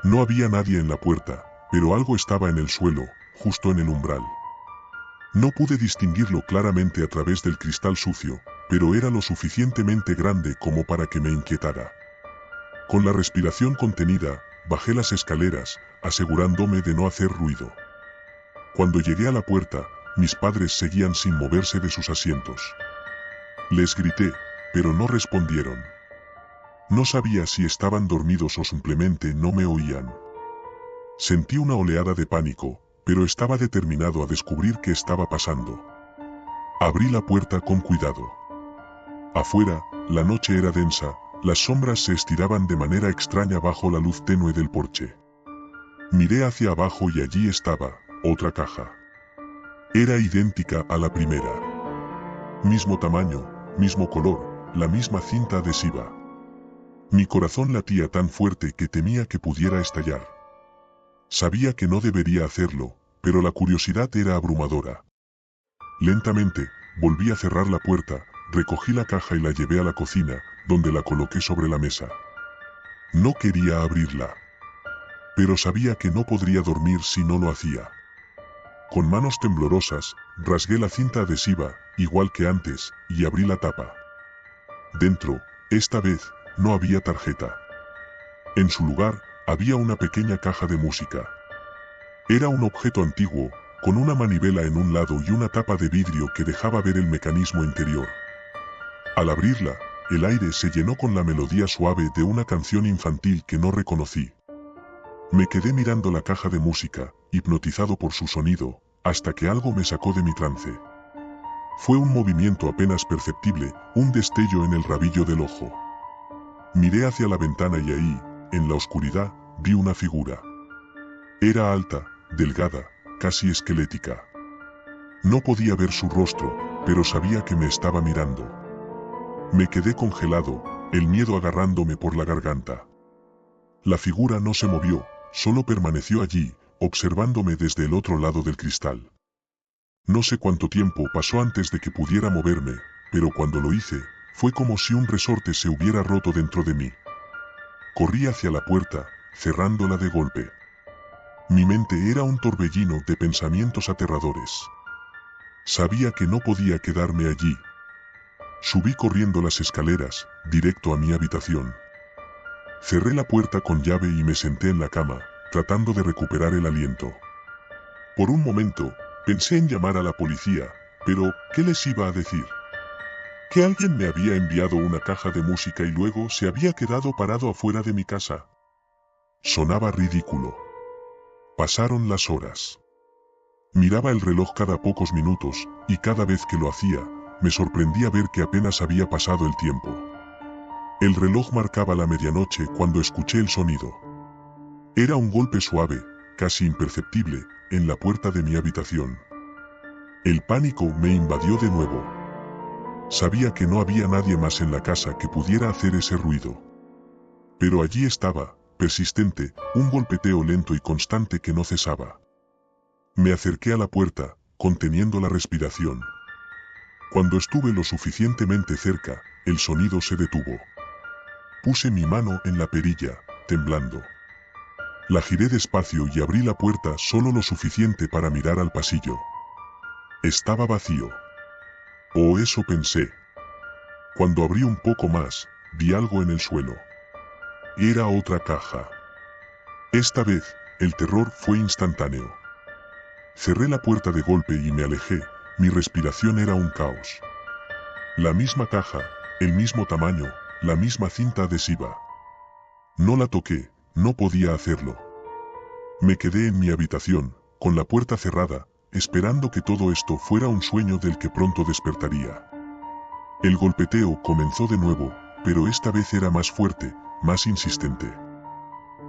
No había nadie en la puerta, pero algo estaba en el suelo, justo en el umbral. No pude distinguirlo claramente a través del cristal sucio, pero era lo suficientemente grande como para que me inquietara. Con la respiración contenida, bajé las escaleras, asegurándome de no hacer ruido. Cuando llegué a la puerta, mis padres seguían sin moverse de sus asientos. Les grité, pero no respondieron. No sabía si estaban dormidos o simplemente no me oían. Sentí una oleada de pánico, pero estaba determinado a descubrir qué estaba pasando. Abrí la puerta con cuidado. Afuera, la noche era densa, las sombras se estiraban de manera extraña bajo la luz tenue del porche. Miré hacia abajo y allí estaba, otra caja. Era idéntica a la primera. Mismo tamaño, mismo color, la misma cinta adhesiva. Mi corazón latía tan fuerte que temía que pudiera estallar. Sabía que no debería hacerlo, pero la curiosidad era abrumadora. Lentamente, volví a cerrar la puerta, recogí la caja y la llevé a la cocina, donde la coloqué sobre la mesa. No quería abrirla. Pero sabía que no podría dormir si no lo hacía. Con manos temblorosas, rasgué la cinta adhesiva, igual que antes, y abrí la tapa. Dentro, esta vez, no había tarjeta. En su lugar, había una pequeña caja de música. Era un objeto antiguo, con una manivela en un lado y una tapa de vidrio que dejaba ver el mecanismo interior. Al abrirla, el aire se llenó con la melodía suave de una canción infantil que no reconocí. Me quedé mirando la caja de música, hipnotizado por su sonido, hasta que algo me sacó de mi trance. Fue un movimiento apenas perceptible, un destello en el rabillo del ojo. Miré hacia la ventana y ahí, en la oscuridad, vi una figura. Era alta, delgada, casi esquelética. No podía ver su rostro, pero sabía que me estaba mirando. Me quedé congelado, el miedo agarrándome por la garganta. La figura no se movió, solo permaneció allí, observándome desde el otro lado del cristal. No sé cuánto tiempo pasó antes de que pudiera moverme, pero cuando lo hice, fue como si un resorte se hubiera roto dentro de mí. Corrí hacia la puerta, cerrándola de golpe. Mi mente era un torbellino de pensamientos aterradores. Sabía que no podía quedarme allí. Subí corriendo las escaleras, directo a mi habitación. Cerré la puerta con llave y me senté en la cama, tratando de recuperar el aliento. Por un momento, pensé en llamar a la policía, pero ¿qué les iba a decir? Que alguien me había enviado una caja de música y luego se había quedado parado afuera de mi casa. Sonaba ridículo. Pasaron las horas. Miraba el reloj cada pocos minutos, y cada vez que lo hacía, me sorprendía ver que apenas había pasado el tiempo. El reloj marcaba la medianoche cuando escuché el sonido. Era un golpe suave, casi imperceptible, en la puerta de mi habitación. El pánico me invadió de nuevo. Sabía que no había nadie más en la casa que pudiera hacer ese ruido. Pero allí estaba, persistente, un golpeteo lento y constante que no cesaba. Me acerqué a la puerta, conteniendo la respiración. Cuando estuve lo suficientemente cerca, el sonido se detuvo. Puse mi mano en la perilla, temblando. La giré despacio y abrí la puerta solo lo suficiente para mirar al pasillo. Estaba vacío. O eso pensé. Cuando abrí un poco más, vi algo en el suelo. Era otra caja. Esta vez, el terror fue instantáneo. Cerré la puerta de golpe y me alejé, mi respiración era un caos. La misma caja, el mismo tamaño, la misma cinta adhesiva. No la toqué, no podía hacerlo. Me quedé en mi habitación, con la puerta cerrada, esperando que todo esto fuera un sueño del que pronto despertaría. El golpeteo comenzó de nuevo, pero esta vez era más fuerte, más insistente.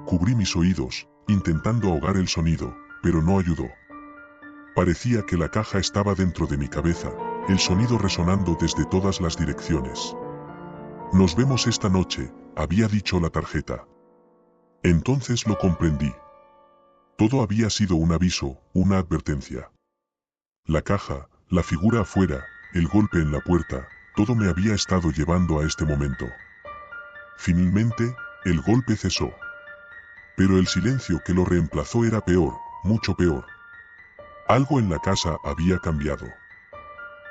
Cubrí mis oídos, intentando ahogar el sonido, pero no ayudó. Parecía que la caja estaba dentro de mi cabeza, el sonido resonando desde todas las direcciones. Nos vemos esta noche, había dicho la tarjeta. Entonces lo comprendí. Todo había sido un aviso, una advertencia. La caja, la figura afuera, el golpe en la puerta, todo me había estado llevando a este momento. Finalmente, el golpe cesó. Pero el silencio que lo reemplazó era peor, mucho peor. Algo en la casa había cambiado.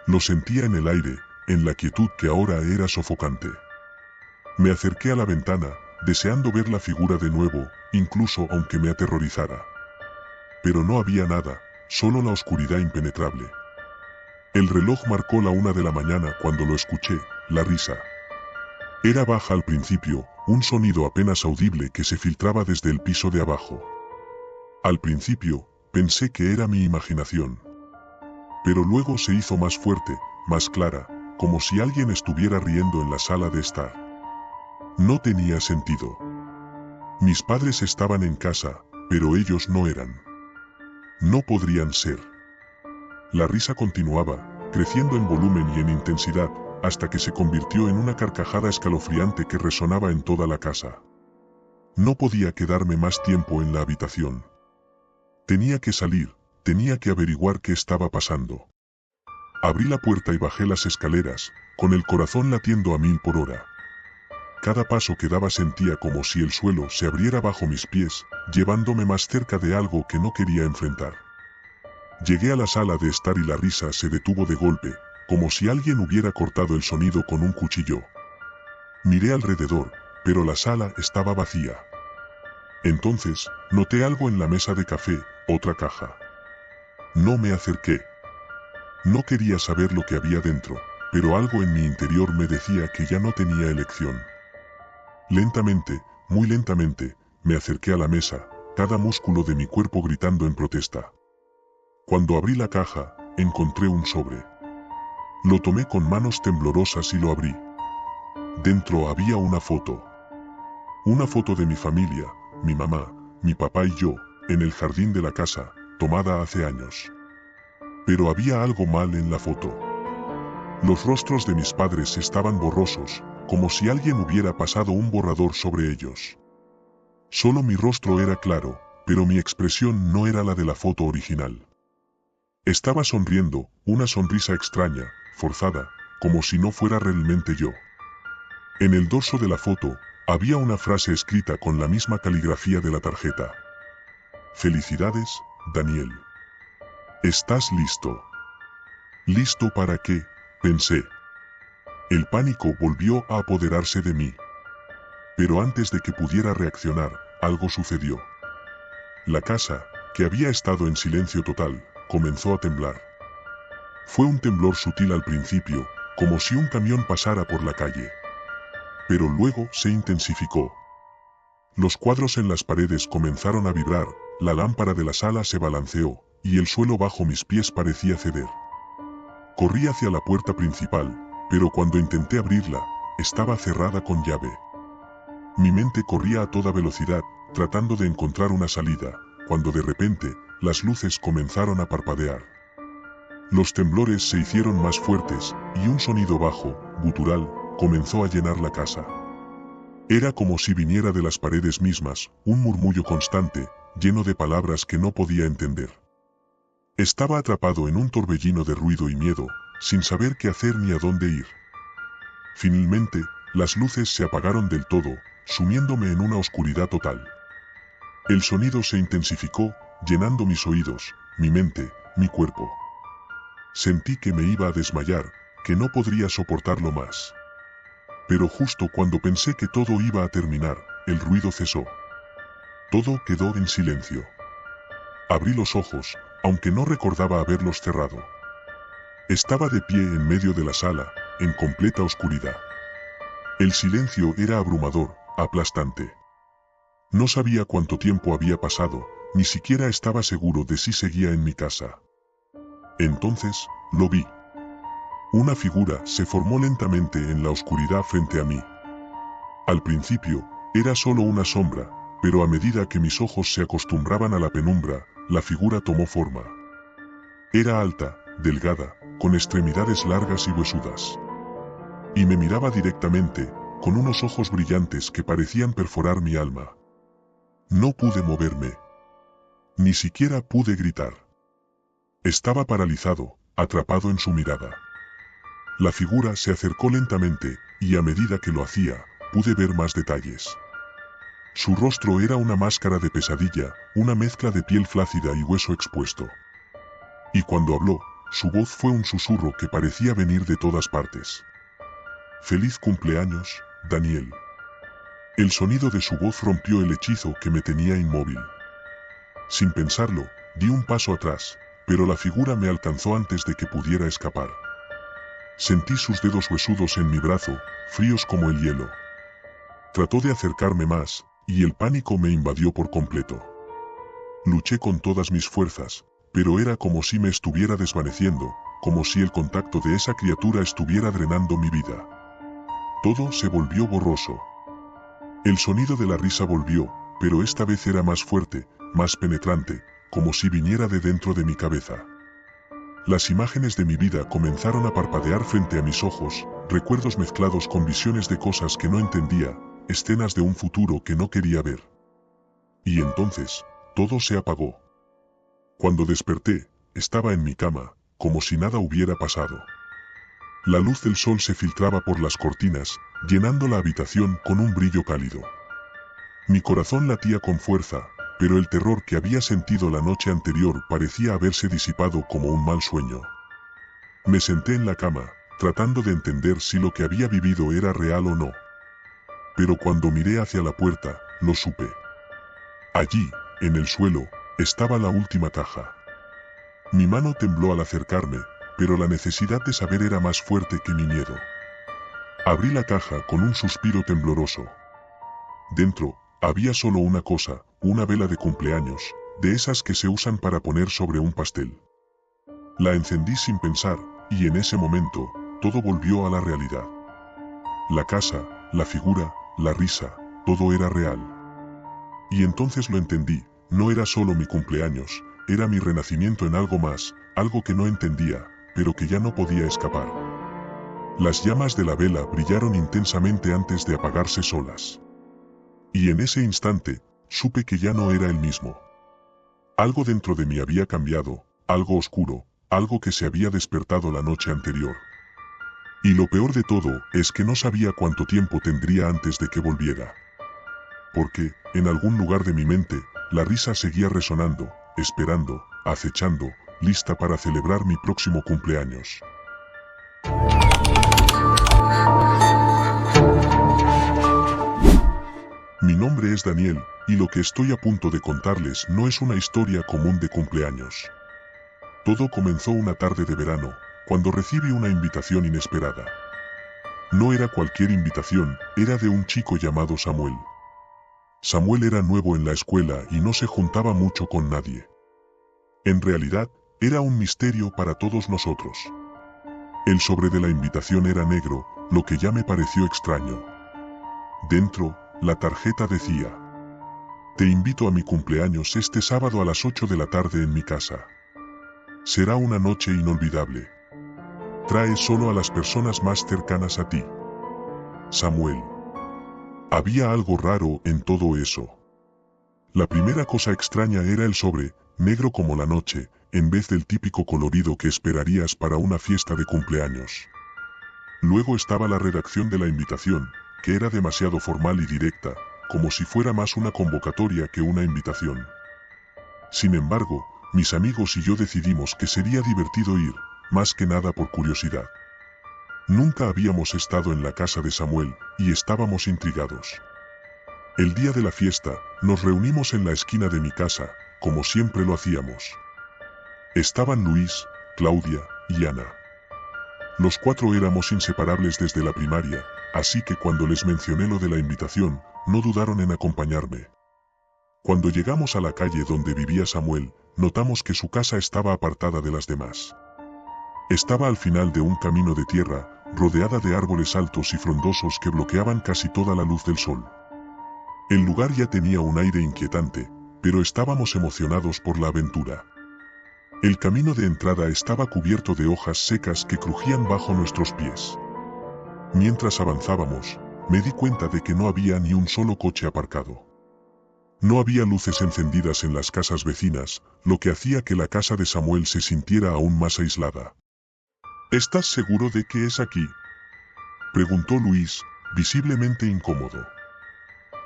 Lo sentía en el aire, en la quietud que ahora era sofocante. Me acerqué a la ventana, deseando ver la figura de nuevo, incluso aunque me aterrorizara. Pero no había nada, solo la oscuridad impenetrable. El reloj marcó la 1 de la mañana cuando lo escuché, la risa. Era baja al principio, un sonido apenas audible que se filtraba desde el piso de abajo. Al principio, pensé que era mi imaginación. Pero luego se hizo más fuerte, más clara, como si alguien estuviera riendo en la sala de estar. No tenía sentido. Mis padres estaban en casa, pero ellos no eran. No podrían ser. La risa continuaba, creciendo en volumen y en intensidad, hasta que se convirtió en una carcajada escalofriante que resonaba en toda la casa. No podía quedarme más tiempo en la habitación. Tenía que salir, tenía que averiguar qué estaba pasando. Abrí la puerta y bajé las escaleras, con el corazón latiendo a 1000 por hora. Cada paso que daba sentía como si el suelo se abriera bajo mis pies, llevándome más cerca de algo que no quería enfrentar. Llegué a la sala de estar y la risa se detuvo de golpe, como si alguien hubiera cortado el sonido con un cuchillo. Miré alrededor, pero la sala estaba vacía. Entonces, noté algo en la mesa de café, otra caja. No me acerqué. No quería saber lo que había dentro, pero algo en mi interior me decía que ya no tenía elección. Lentamente, muy lentamente, me acerqué a la mesa, cada músculo de mi cuerpo gritando en protesta. Cuando abrí la caja, encontré un sobre. Lo tomé con manos temblorosas y lo abrí. Dentro había una foto. Una foto de mi familia, mi mamá, mi papá y yo, en el jardín de la casa, tomada hace años. Pero había algo mal en la foto. Los rostros de mis padres estaban borrosos, como si alguien hubiera pasado un borrador sobre ellos. Solo mi rostro era claro, pero mi expresión no era la de la foto original. Estaba sonriendo, una sonrisa extraña, forzada, como si no fuera realmente yo. En el dorso de la foto, había una frase escrita con la misma caligrafía de la tarjeta. Felicidades, Daniel. ¿Estás listo? ¿Listo para qué? Pensé. El pánico volvió a apoderarse de mí. Pero antes de que pudiera reaccionar, algo sucedió. La casa, que había estado en silencio total, comenzó a temblar. Fue un temblor sutil al principio, como si un camión pasara por la calle. Pero luego se intensificó. Los cuadros en las paredes comenzaron a vibrar, la lámpara de la sala se balanceó, y el suelo bajo mis pies parecía ceder. Corrí hacia la puerta principal, pero cuando intenté abrirla, estaba cerrada con llave. Mi mente corría a toda velocidad, tratando de encontrar una salida, cuando de repente, las luces comenzaron a parpadear. Los temblores se hicieron más fuertes, y un sonido bajo, gutural, comenzó a llenar la casa. Era como si viniera de las paredes mismas, un murmullo constante, lleno de palabras que no podía entender. Estaba atrapado en un torbellino de ruido y miedo, sin saber qué hacer ni a dónde ir. Finalmente, las luces se apagaron del todo, sumiéndome en una oscuridad total. El sonido se intensificó, llenando mis oídos, mi mente, mi cuerpo. Sentí que me iba a desmayar, que no podría soportarlo más. Pero justo cuando pensé que todo iba a terminar, el ruido cesó. Todo quedó en silencio. Abrí los ojos, aunque no recordaba haberlos cerrado. Estaba de pie en medio de la sala, en completa oscuridad. El silencio era abrumador, aplastante. No sabía cuánto tiempo había pasado, ni siquiera estaba seguro de si seguía en mi casa. Entonces, lo vi. Una figura se formó lentamente en la oscuridad frente a mí. Al principio, era solo una sombra, pero a medida que mis ojos se acostumbraban a la penumbra, la figura tomó forma. Era alta, delgada, con extremidades largas y huesudas. Y me miraba directamente, con unos ojos brillantes que parecían perforar mi alma. No pude moverme. Ni siquiera pude gritar. Estaba paralizado, atrapado en su mirada. La figura se acercó lentamente, y a medida que lo hacía, pude ver más detalles. Su rostro era una máscara de pesadilla, una mezcla de piel flácida y hueso expuesto. Y cuando habló, su voz fue un susurro que parecía venir de todas partes. Feliz cumpleaños, Daniel. El sonido de su voz rompió el hechizo que me tenía inmóvil. Sin pensarlo, di un paso atrás, pero la figura me alcanzó antes de que pudiera escapar. Sentí sus dedos huesudos en mi brazo, fríos como el hielo. Trató de acercarme más, y el pánico me invadió por completo. Luché con todas mis fuerzas, pero era como si me estuviera desvaneciendo, como si el contacto de esa criatura estuviera drenando mi vida. Todo se volvió borroso. El sonido de la risa volvió, pero esta vez era más fuerte, más penetrante, como si viniera de dentro de mi cabeza. Las imágenes de mi vida comenzaron a parpadear frente a mis ojos, recuerdos mezclados con visiones de cosas que no entendía, escenas de un futuro que no quería ver. Y entonces, todo se apagó. Cuando desperté, estaba en mi cama, como si nada hubiera pasado. La luz del sol se filtraba por las cortinas, llenando la habitación con un brillo cálido. Mi corazón latía con fuerza, pero el terror que había sentido la noche anterior parecía haberse disipado como un mal sueño. Me senté en la cama, tratando de entender si lo que había vivido era real o no. Pero cuando miré hacia la puerta, lo supe. Allí, en el suelo, estaba la última caja. Mi mano tembló al acercarme, pero la necesidad de saber era más fuerte que mi miedo. Abrí la caja con un suspiro tembloroso. Dentro, había solo una cosa, una vela de cumpleaños, de esas que se usan para poner sobre un pastel. La encendí sin pensar, y en ese momento, todo volvió a la realidad. La casa, la figura, la risa, todo era real. Y entonces lo entendí, no era solo mi cumpleaños, era mi renacimiento en algo más, algo que no entendía, pero que ya no podía escapar. Las llamas de la vela brillaron intensamente antes de apagarse solas. Y en ese instante, supe que ya no era el mismo. Algo dentro de mí había cambiado, algo oscuro, algo que se había despertado la noche anterior. Y lo peor de todo es que no sabía cuánto tiempo tendría antes de que volviera. Porque, en algún lugar de mi mente, la risa seguía resonando, esperando, acechando, lista para celebrar mi próximo cumpleaños. Mi nombre es Daniel, y lo que estoy a punto de contarles no es una historia común de cumpleaños. Todo comenzó una tarde de verano, cuando recibí una invitación inesperada. No era cualquier invitación, era de un chico llamado Samuel. Samuel era nuevo en la escuela y no se juntaba mucho con nadie. En realidad, era un misterio para todos nosotros. El sobre de la invitación era negro, lo que ya me pareció extraño. Dentro, la tarjeta decía: te invito a mi cumpleaños este sábado a las 8 de la tarde en mi casa. Será una noche inolvidable. Trae solo a las personas más cercanas a ti. Samuel. Había algo raro en todo eso. La primera cosa extraña era el sobre, negro como la noche, en vez del típico colorido que esperarías para una fiesta de cumpleaños. Luego estaba la redacción de la invitación, que era demasiado formal y directa, como si fuera más una convocatoria que una invitación. Sin embargo, mis amigos y yo decidimos que sería divertido ir, más que nada por curiosidad. Nunca habíamos estado en la casa de Samuel, y estábamos intrigados. El día de la fiesta, nos reunimos en la esquina de mi casa, como siempre lo hacíamos. Estaban Luis, Claudia y Ana. Los cuatro éramos inseparables desde la primaria, así que cuando les mencioné lo de la invitación, no dudaron en acompañarme. Cuando llegamos a la calle donde vivía Samuel, notamos que su casa estaba apartada de las demás. Estaba al final de un camino de tierra, rodeada de árboles altos y frondosos que bloqueaban casi toda la luz del sol. El lugar ya tenía un aire inquietante, pero estábamos emocionados por la aventura. El camino de entrada estaba cubierto de hojas secas que crujían bajo nuestros pies. Mientras avanzábamos, me di cuenta de que no había ni un solo coche aparcado. No había luces encendidas en las casas vecinas, lo que hacía que la casa de Samuel se sintiera aún más aislada. ¿Estás seguro de que es aquí?, preguntó Luis, visiblemente incómodo.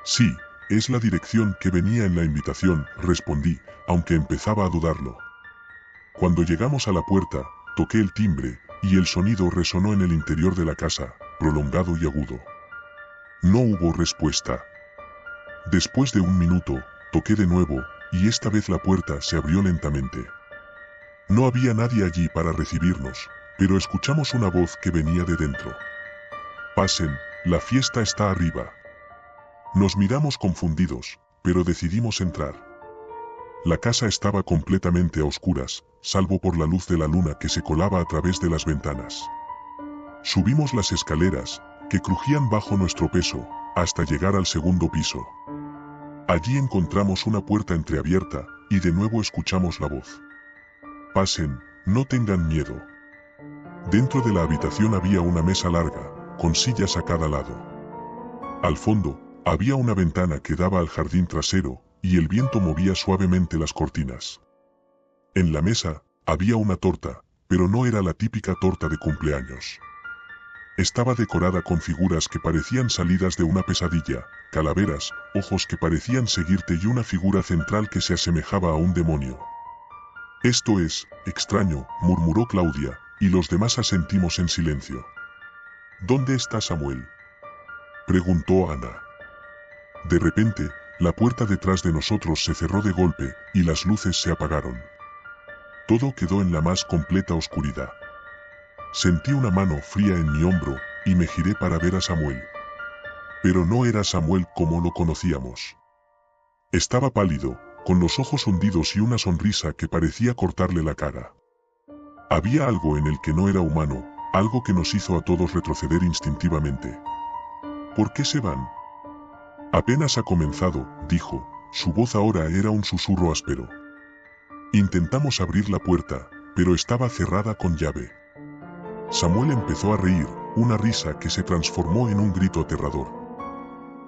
Sí, es la dirección que venía en la invitación, respondí, aunque empezaba a dudarlo. Cuando llegamos a la puerta, toqué el timbre, y el sonido resonó en el interior de la casa, prolongado y agudo. No hubo respuesta. Después de un minuto, toqué de nuevo, y esta vez la puerta se abrió lentamente. No había nadie allí para recibirnos, pero escuchamos una voz que venía de dentro. Pasen, la fiesta está arriba. Nos miramos confundidos, pero decidimos entrar. La casa estaba completamente a oscuras, salvo por la luz de la luna que se colaba a través de las ventanas. Subimos las escaleras, que crujían bajo nuestro peso, hasta llegar al segundo piso. Allí encontramos una puerta entreabierta, y de nuevo escuchamos la voz. Pasen, no tengan miedo. Dentro de la habitación había una mesa larga, con sillas a cada lado. Al fondo, había una ventana que daba al jardín trasero, y el viento movía suavemente las cortinas. En la mesa, había una torta, pero no era la típica torta de cumpleaños. Estaba decorada con figuras que parecían salidas de una pesadilla, calaveras, ojos que parecían seguirte y una figura central que se asemejaba a un demonio. Esto es extraño, murmuró Claudia, y los demás asentimos en silencio. ¿Dónde está Samuel?, preguntó Ana. De repente, la puerta detrás de nosotros se cerró de golpe, y las luces se apagaron. Todo quedó en la más completa oscuridad. Sentí una mano fría en mi hombro, y me giré para ver a Samuel. Pero no era Samuel como lo conocíamos. Estaba pálido, con los ojos hundidos y una sonrisa que parecía cortarle la cara. Había algo en él que no era humano, algo que nos hizo a todos retroceder instintivamente. ¿Por qué se van? Apenas ha comenzado, dijo, su voz ahora era un susurro áspero. Intentamos abrir la puerta, pero estaba cerrada con llave. Samuel empezó a reír, una risa que se transformó en un grito aterrador.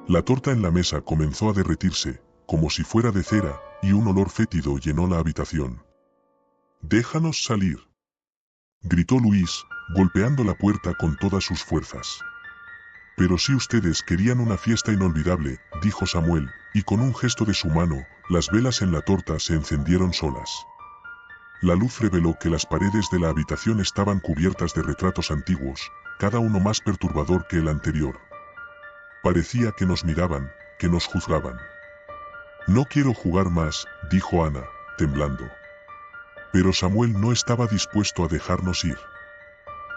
La torta en la mesa comenzó a derretirse, como si fuera de cera, y un olor fétido llenó la habitación. «¡Déjanos salir!», gritó Luis, golpeando la puerta con todas sus fuerzas. «Pero si ustedes querían una fiesta inolvidable», dijo Samuel, y con un gesto de su mano, las velas en la torta se encendieron solas. La luz reveló que las paredes de la habitación estaban cubiertas de retratos antiguos, cada uno más perturbador que el anterior. Parecía que nos miraban, que nos juzgaban. «Noquiero jugar más», dijo Ana, temblando. Pero Samuel no estaba dispuesto a dejarnos ir.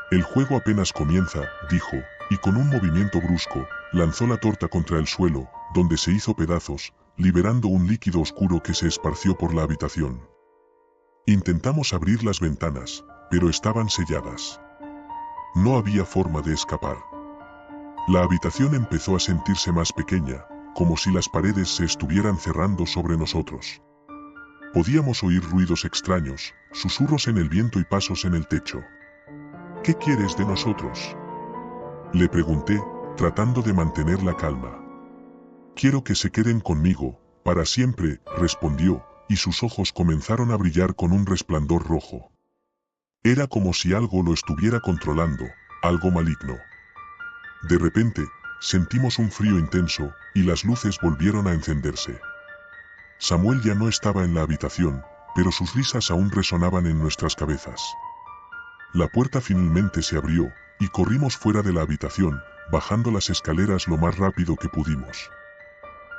«El juego apenas comienza», dijo, y con un movimiento brusco, lanzó la torta contra el suelo, donde se hizo pedazos, liberando un líquido oscuro que se esparció por la habitación. Intentamos abrir las ventanas, pero estaban selladas. No había forma de escapar. La habitación empezó a sentirse más pequeña, como si las paredes se estuvieran cerrando sobre nosotros. Podíamos oír ruidos extraños, susurros en el viento y pasos en el techo. «¿Qué quieres de nosotros?», le pregunté, tratando de mantener la calma. «Quiero que se queden conmigo, para siempre», respondió, y sus ojos comenzaron a brillar con un resplandor rojo. Era como si algo lo estuviera controlando, algo maligno. De repente, sentimos un frío intenso, y las luces volvieron a encenderse. Samuel ya no estaba en la habitación, pero sus risas aún resonaban en nuestras cabezas. La puerta finalmente se abrió, y corrimos fuera de la habitación, bajando las escaleras lo más rápido que pudimos.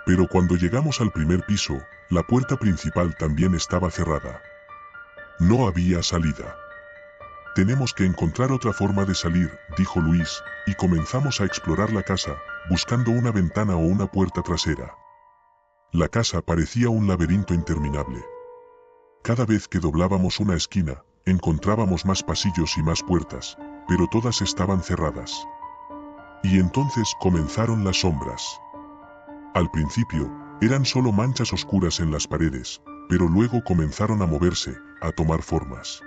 Pero cuando llegamos al primer piso, la puerta principal también estaba cerrada. No había salida. «Tenemos que encontrar otra forma de salir», dijo Luis, y comenzamos a explorar la casa, buscando una ventana o una puerta trasera. La casa parecía un laberinto interminable. Cada vez que doblábamos una esquina, encontrábamos más pasillos y más puertas, pero todas estaban cerradas. Y entonces comenzaron las sombras. Al principio, eran solo manchas oscuras en las paredes, pero luego comenzaron a moverse, a tomar formas.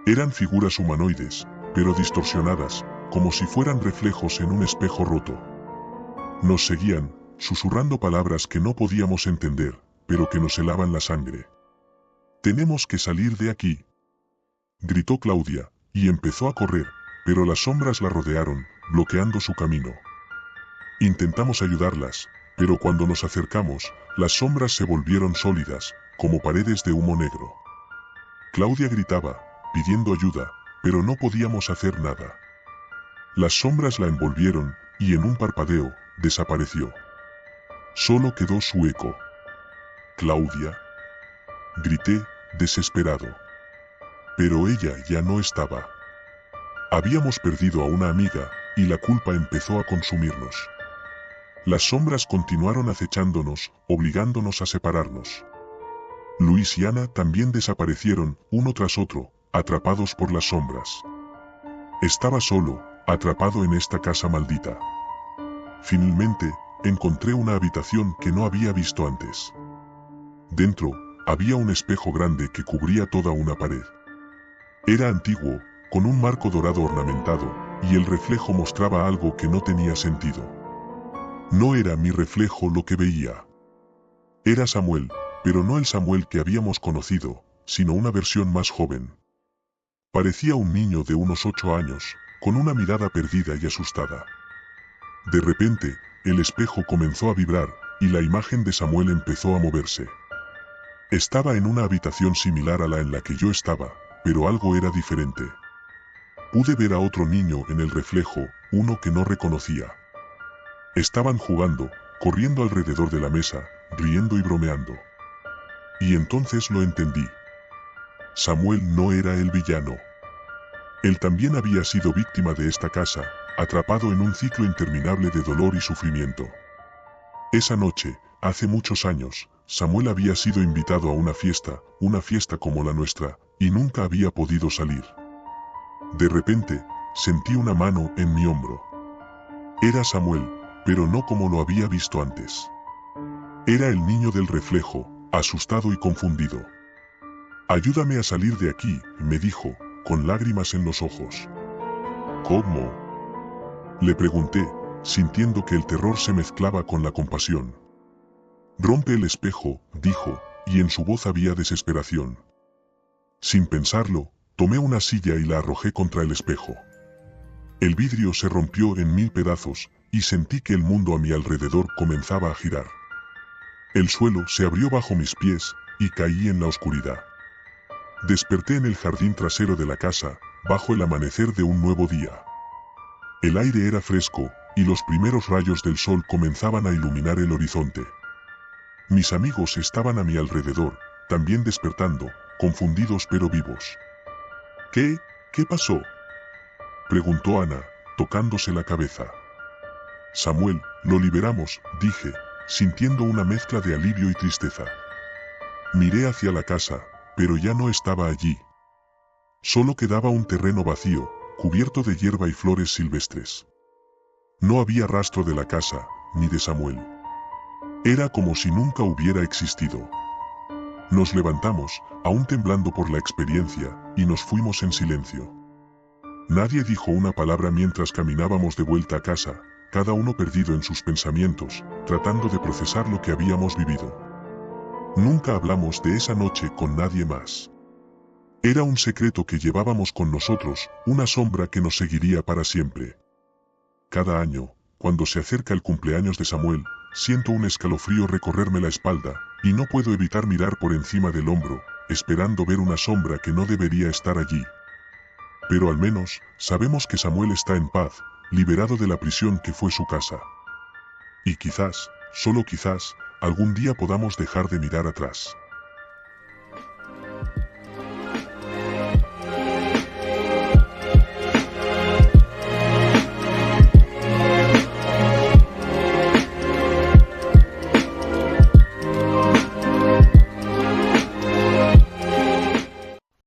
Eran figuras humanoides, pero distorsionadas, como si fueran reflejos en un espejo roto. Nos seguían, susurrando palabras que no podíamos entender, pero que nos helaban la sangre. «Tenemos que salir de aquí», gritó Claudia, y empezó a correr, pero las sombras la rodearon, bloqueando su camino. Intentamos ayudarlas, pero cuando nos acercamos, las sombras se volvieron sólidas, como paredes de humo negro. Claudia gritaba, pidiendo ayuda, pero no podíamos hacer nada. Las sombras la envolvieron, y en un parpadeo, desapareció. Solo quedó su eco. «Claudia», grité, desesperado. Pero ella ya no estaba. Habíamos perdido a una amiga, y la culpa empezó a consumirnos. Las sombras continuaron acechándonos, obligándonos a separarnos. Luis y Ana también desaparecieron, uno tras otro, atrapados por las sombras. Estaba solo, atrapado en esta casa maldita. Finalmente, encontré una habitación que no había visto antes. Dentro, había un espejo grande que cubría toda una pared. Era antiguo, con un marco dorado ornamentado, y el reflejo mostraba algo que no tenía sentido. No era mi reflejo lo que veía. Era Samuel, pero no el Samuel que habíamos conocido, sino una versión más joven. Parecía un niño de unos 8 años, con una mirada perdida y asustada. De repente, el espejo comenzó a vibrar, y la imagen de Samuel empezó a moverse. Estaba en una habitación similar a la en la que yo estaba, pero algo era diferente. Pude ver a otro niño en el reflejo, uno que no reconocía. Estaban jugando, corriendo alrededor de la mesa, riendo y bromeando. Y entonces lo entendí. Samuel no era el villano. Él también había sido víctima de esta casa, atrapado en un ciclo interminable de dolor y sufrimiento. Esa noche, hace muchos años, Samuel había sido invitado a una fiesta como la nuestra, y nunca había podido salir. De repente, sentí una mano en mi hombro. Era Samuel, pero no como lo había visto antes. Era el niño del reflejo, asustado y confundido. Ayúdame a salir de aquí, me dijo, con lágrimas en los ojos. ¿Cómo? Le pregunté, sintiendo que el terror se mezclaba con la compasión. Rompe el espejo, dijo, y en su voz había desesperación. Sin pensarlo, tomé una silla y la arrojé contra el espejo. El vidrio se rompió en 1000 pedazos, y sentí que el mundo a mi alrededor comenzaba a girar. El suelo se abrió bajo mis pies, y caí en la oscuridad. Desperté en el jardín trasero de la casa, bajo el amanecer de un nuevo día. El aire era fresco, y los primeros rayos del sol comenzaban a iluminar el horizonte. Mis amigos estaban a mi alrededor, también despertando, confundidos pero vivos. ¿Qué pasó?, preguntó Ana, tocándose la cabeza. Samuel, lo liberamos, dije, sintiendo una mezcla de alivio y tristeza. Miré hacia la casa, pero ya no estaba allí. Solo quedaba un terreno vacío, cubierto de hierba y flores silvestres. No había rastro de la casa, ni de Samuel. Era como si nunca hubiera existido. Nos levantamos, aún temblando por la experiencia, y nos fuimos en silencio. Nadie dijo una palabra mientras caminábamos de vuelta a casa, cada uno perdido en sus pensamientos, tratando de procesar lo que habíamos vivido. Nunca hablamos de esa noche con nadie más. Era un secreto que llevábamos con nosotros, una sombra que nos seguiría para siempre. Cada año, cuando se acerca el cumpleaños de Samuel, siento un escalofrío recorrerme la espalda, y no puedo evitar mirar por encima del hombro, esperando ver una sombra que no debería estar allí. Pero al menos, sabemos que Samuel está en paz, liberado de la prisión que fue su casa. Y quizás, solo quizás, algún día podamos dejar de mirar atrás.